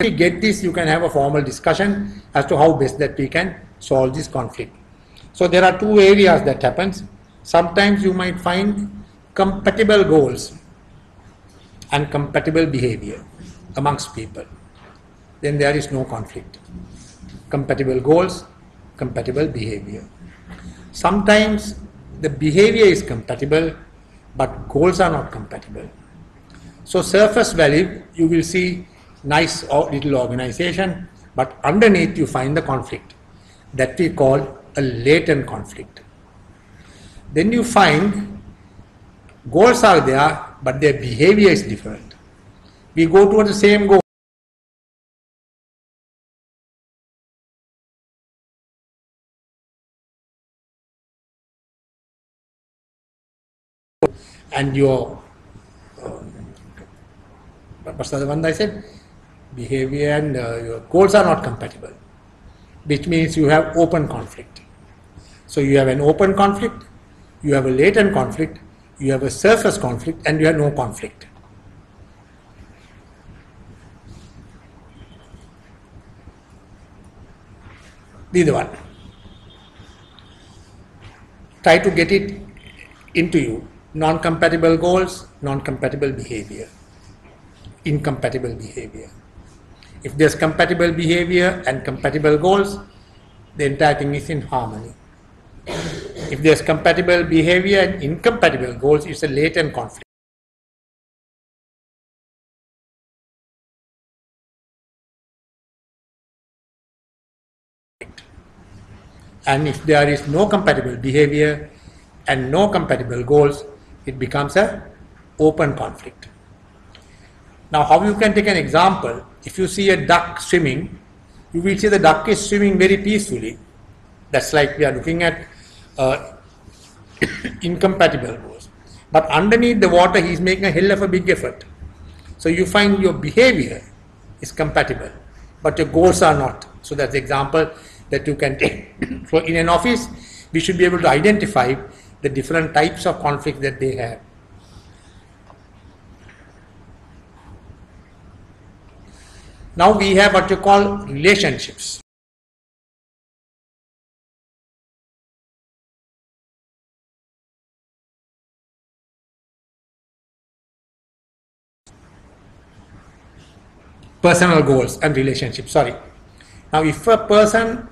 If you get this, you can have a formal discussion as to how best that we can solve this conflict. So there are two areas that happens. Sometimes you might find compatible goals and compatible behavior amongst people. Then there is no conflict. Compatible goals, compatible behavior. Sometimes the behavior is compatible, but goals are not compatible. So surface value, you will see nice little organization, but underneath you find the conflict that we call a latent conflict. Then you find goals are there, but their behavior is different. We go towards the same goal. And your, what's the other one I said? Behavior and your goals are not compatible, which means you have open conflict. So you have an open conflict, you have a latent conflict, you have a surface conflict, and you have no conflict. Either one. Try to get it into you. Non-compatible goals, non-compatible behavior, incompatible behavior. If there's compatible behavior and compatible goals, the entire thing is in harmony. If there's compatible behavior and incompatible goals, it's a latent conflict. And if there is no compatible behavior and no compatible goals, it becomes an open conflict. Now, how you can take an example, if you see a duck swimming, you will see the duck is swimming very peacefully. That's like we are looking at incompatible goals. But underneath the water, he is making a hell of a big effort. So you find your behavior is compatible, but your goals are not. So that's the example that you can take. So in an office, we should be able to identify the different types of conflicts that they have. Now we have what you call relationships. Personal goals and relationships, sorry. Now if a person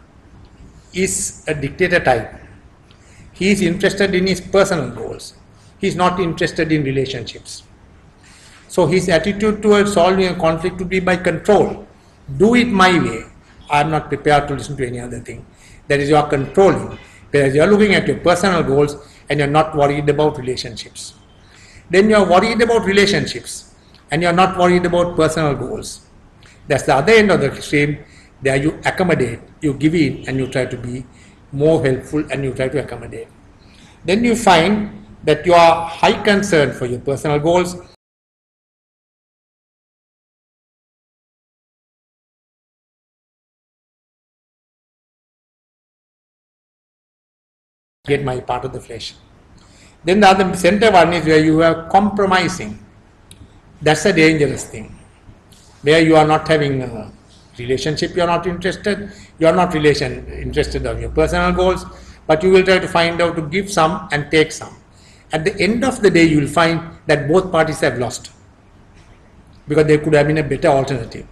is a dictator type, he is interested in his personal goals. He is not interested in relationships. So his attitude towards solving a conflict would be by control. Do it my way. I am not prepared to listen to any other thing. That is, you are controlling. Whereas you are looking at your personal goals and you are not worried about relationships. Then you are worried about relationships and you are not worried about personal goals. That's the other end of the extreme. There you accommodate, you give in, and you try to be more helpful and you try to accommodate. Then you find that you are high concern for your personal goals. Get my part of the flesh. Then the other center one is where you are compromising. That's a dangerous thing. Where you are not having a relationship, you are not interested. You are not interested in your personal goals, but you will try to find out to give some and take some. At the end of the day, you will find that both parties have lost because there could have been a better alternative.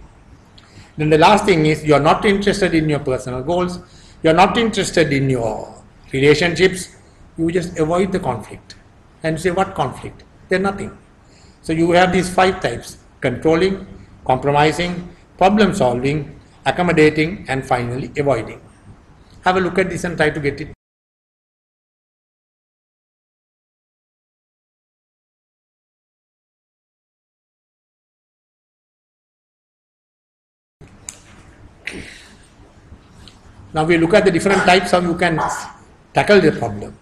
Then the last thing is you are not interested in your personal goals. You are not interested in your relationships. You just avoid the conflict and say, what conflict? They're nothing. So you have these 5 types: controlling, compromising, problem solving, accommodating, and finally avoiding. Have a look at this and try to get it. Now we look at the different types how you can tackle the problem.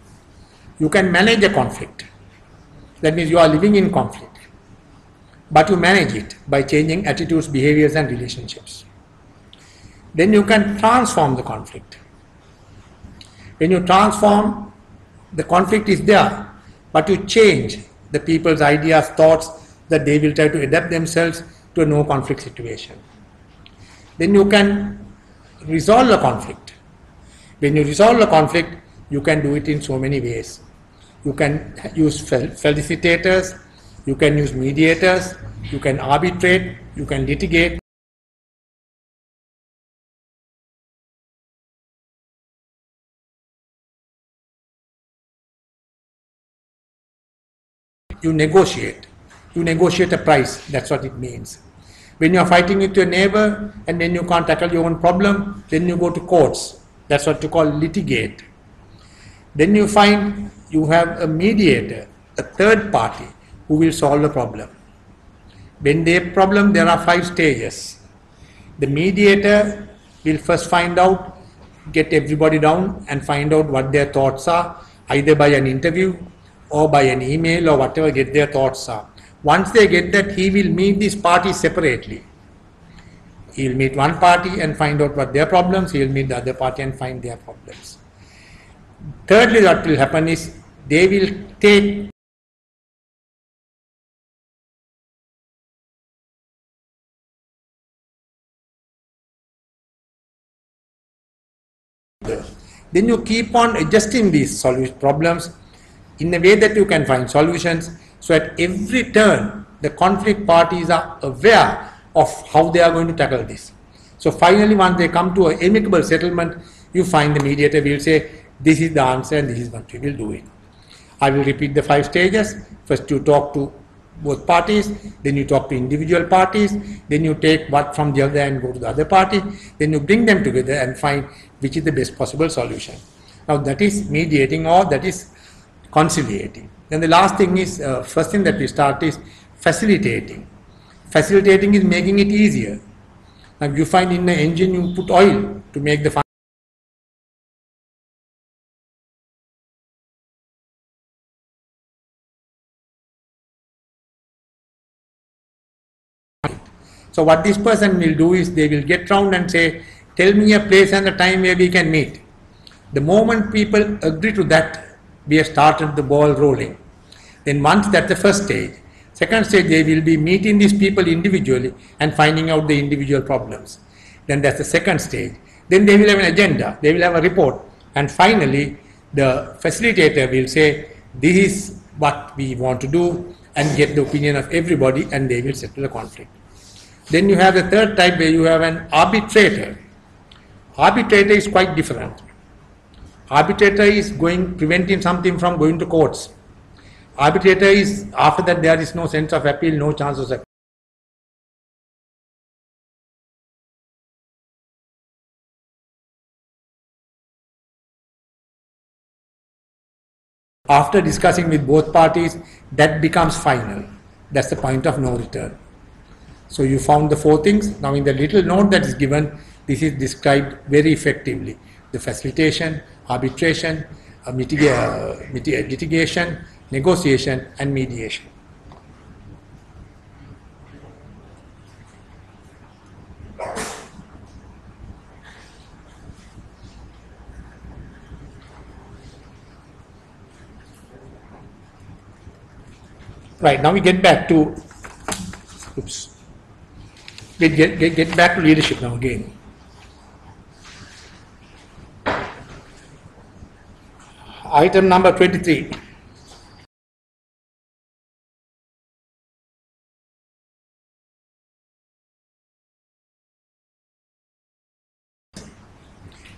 You can manage a conflict. That means you are living in conflict. But you manage it by changing attitudes, behaviors and relationships. Then you can transform the conflict. When you transform, the conflict is there, but you change the people's ideas, thoughts, that they will try to adapt themselves to a no conflict situation. Then you can resolve the conflict. When you resolve the conflict, you can do it in so many ways. You can use facilitators, you can use mediators, you can arbitrate, you can litigate. You negotiate a price, that's what it means. When you are fighting with your neighbor and then you can't tackle your own problem, then you go to courts, that's what you call litigate. Then you find you have a mediator, a third party who will solve the problem. When there is a problem, there are 5 stages. The mediator will first find out, get everybody down and find out what their thoughts are, either by an interview or by an email or whatever, get their thoughts are. Once they get that, he will meet these parties separately. He will meet one party and find out what their problems, he will meet the other party and find their problems. Thirdly, what will happen is they will take then you keep on adjusting these problems in a way that you can find solutions. So at every turn, the conflict parties are aware of how they are going to tackle this. So finally, once they come to an amicable settlement, you find the mediator will say, this is the answer and this is what we will do it. I will repeat the 5 stages. First you talk to both parties, then you talk to individual parties, then you take what from the other and go to the other party, then you bring them together and find which is the best possible solution. Now that is mediating or that is conciliating. Then the last thing is, first thing that we start is facilitating. Facilitating is making it easier. Now you find in an engine you put oil to make the So what this person will do is they will get round and say, tell me a place and a time where we can meet. The moment people agree to that, we have started the ball rolling. Then once that's the first stage. Second stage, they will be meeting these people individually and finding out the individual problems. Then that's the second stage. Then they will have an agenda, they will have a report. And finally, the facilitator will say, this is what we want to do, and get the opinion of everybody, and they will settle the conflict. Then you have the third type where you have an arbitrator. Arbitrator is quite different. Arbitrator is preventing something from going to courts. Arbitrator is, after that there is no sense of appeal, no chance of appeal. After discussing with both parties, that becomes final. That's the point of no return. So you found the 4 things. Now in the little note that is given, this is described very effectively. The facilitation, arbitration, litigation, negotiation and mediation. Right, now we get back to, get back to leadership now again. Item number 23.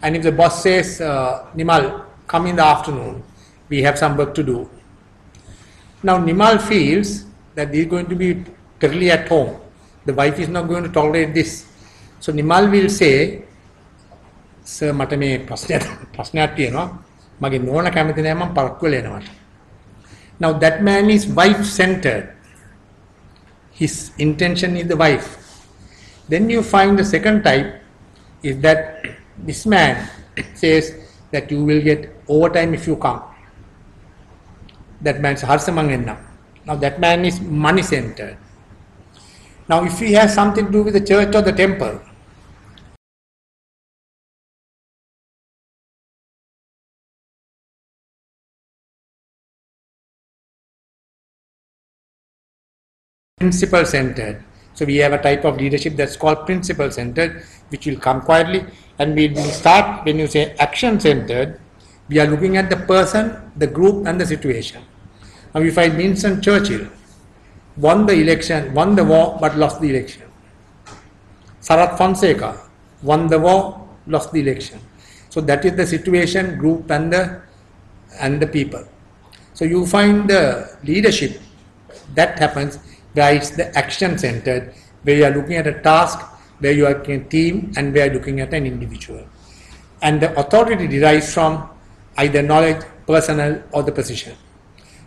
And if the boss says, Nimal, come in the afternoon, we have some work to do. Now Nimal feels that he is going to be thoroughly at home. The wife is not going to tolerate this. So Nimal will say, Sir, මට මේ ප්‍රශ්නයක් තියෙනවා. මගේ නෝන කැමති නෑ මම පරක්කු වෙලා එනවා. Now that man is wife-centered. His intention is the wife. Then you find the second type is that this man says that you will get overtime if you come. That man is Harsamangenna. Now that man is money centered. Now if he has something to do with the church or the temple, principle centered. So we have a type of leadership that's called principle centered, which will come quietly. And we will start, when you say action centered, we are looking at the person, the group, and the situation. Now if I Winston Churchill won the election, won the war, but lost the election. Sarat Fonseca won the war, lost the election. So that is the situation, group, and the people. So you find the leadership that happens where it's the action centered, where you are looking at a task, where you are looking at a team, and where you are looking at an individual. And the authority derives from either knowledge, personnel, or the position.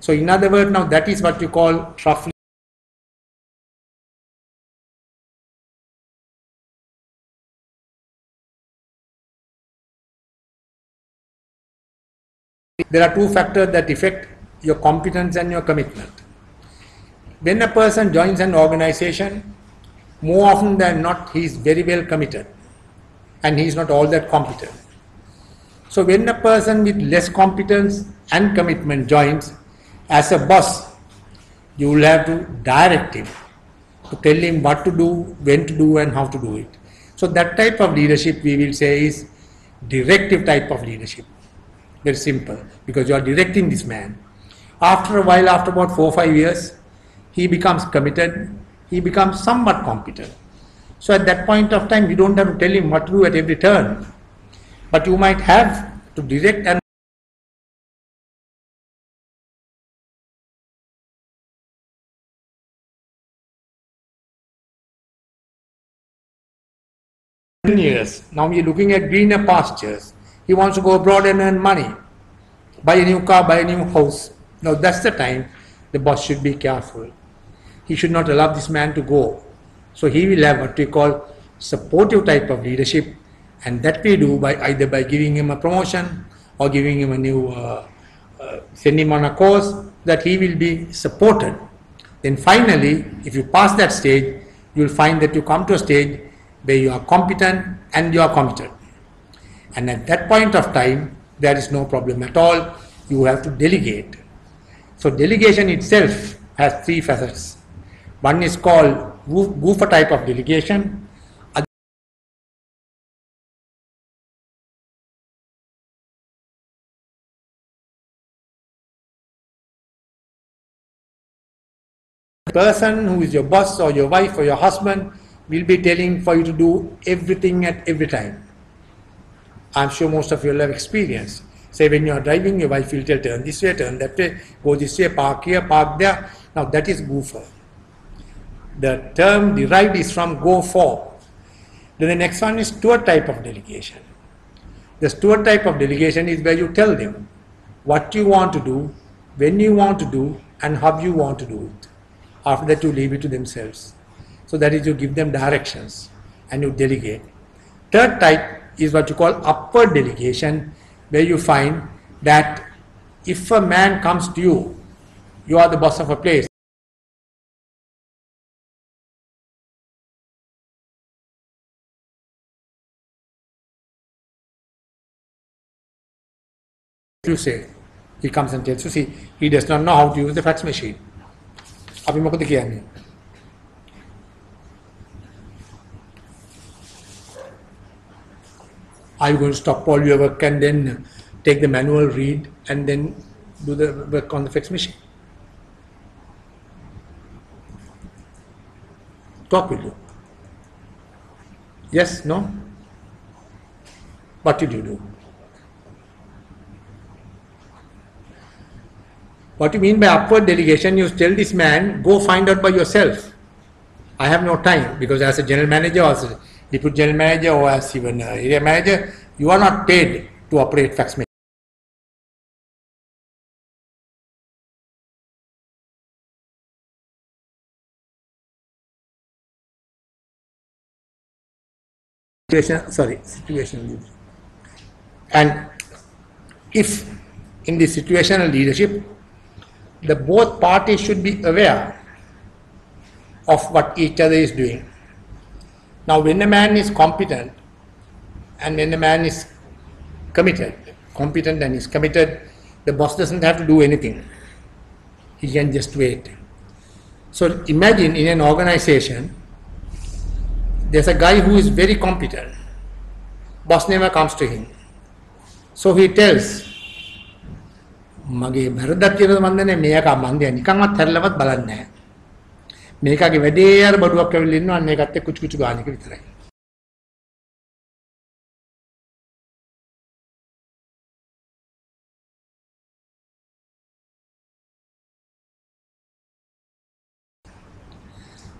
So in other words, now that is what you call roughly. There are two factors that affect your competence and your commitment. When a person joins an organization, more often than not, he is very well committed and he is not all that competent. So when a person with less competence and commitment joins, as a boss, you will have to direct him, to tell him what to do, when to do, and how to do it. So that type of leadership we will say is directive type of leadership. Very simple, because you are directing this man. After a while, after about 4 or 5 years, he becomes committed, he becomes somewhat competent. So at that point of time, you don't have to tell him what to do at every turn, but you might have to direct and years. Now we are looking at greener pastures. He wants to go abroad and earn money, buy a new car, buy a new house. Now that's the time the boss should be careful. He should not allow this man to go. So he will have what we call supportive type of leadership, and that we do by either by giving him a promotion or giving him a new, send him on a course that he will be supported. Then finally, if you pass that stage, you will find that you come to a stage where you are competent and you are committed. And at that point of time, there is no problem at all. You have to delegate. So delegation itself has 3 facets. One is called goofer type of delegation. The person who is your boss or your wife or your husband will be telling for you to do everything at every time. I'm sure most of you will have experience. Say when you are driving, your wife will tell, turn this way, turn that way, go this way, park here, park there. Now that is goofer. The term derived is from go for. Then the next one is steward type of delegation. The steward type of delegation is where you tell them what you want to do, when you want to do, and how you want to do it. After that you leave it to themselves. So that is, you give them directions and you delegate. Third type is what you call upward delegation, where you find that if a man comes to you, you are the boss of a place. You say, he comes and tells you, see, he does not know how to use the fax machine. අපි මොකද කියන්නේ? Are you going to stop all your work and then take the manual read and then do the work on the fax machine? Talk with you. Yes? No? What did you do? What you mean by upward delegation, you tell this man, go find out by yourself. I have no time, because as a general manager or as a deputy general manager or as even area manager, you are not paid to operate fax machine. Situational. And if in the situational leadership, the both parties should be aware of what each other is doing. Now, when a man is competent and when a man is competent and is committed, the boss doesn't have to do anything. He can just wait. So imagine in an organization, there's a guy who is very competent. Boss never comes to him. So he tells, මගේ වැරද්දක් කියලා මන් දන්නේ මේක මන් දැන් නිකන්වත් හැරලවත් බලන්නේ නැහැ. මේකගේ වැඩේ අර බඩුවක් ඇවිල්ලා ඉන්නවා අන්න ඒකත් එක්ක කුචු කුචු ගාන එක විතරයි.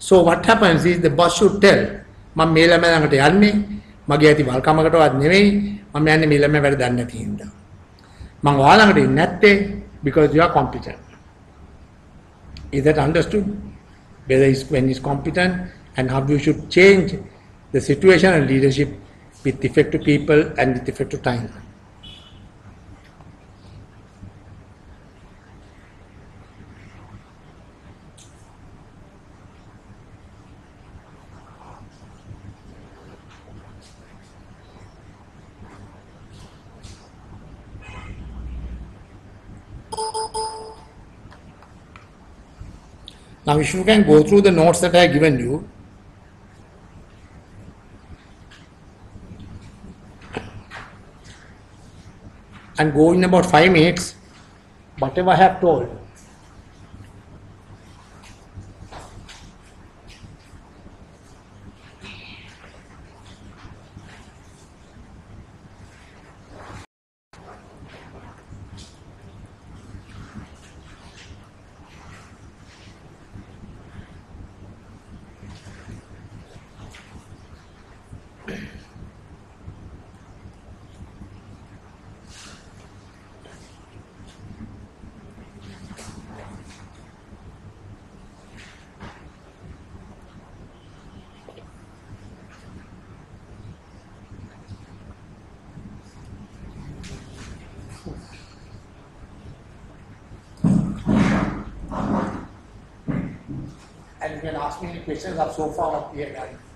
So what happens is the boss should tell, මම මේ ළමයා ළඟට යන්නේ මගේ ඇති වල්කමකටවත් නෙවෙයි මම යන්නේ මේ ළමයා වැඩ දන්නේ නැති හින්දා. මම ඔයා ළඟට ඉන්නේ නැත්තේ because you are competent. Is that understood? Whether when he's competent and how you should change the situation and leadership with effect to people and with effect to time. Now, if you can go through the notes that I have given you, and go in about 5 minutes, whatever I have told. And you can ask me any questions up so far what we have done.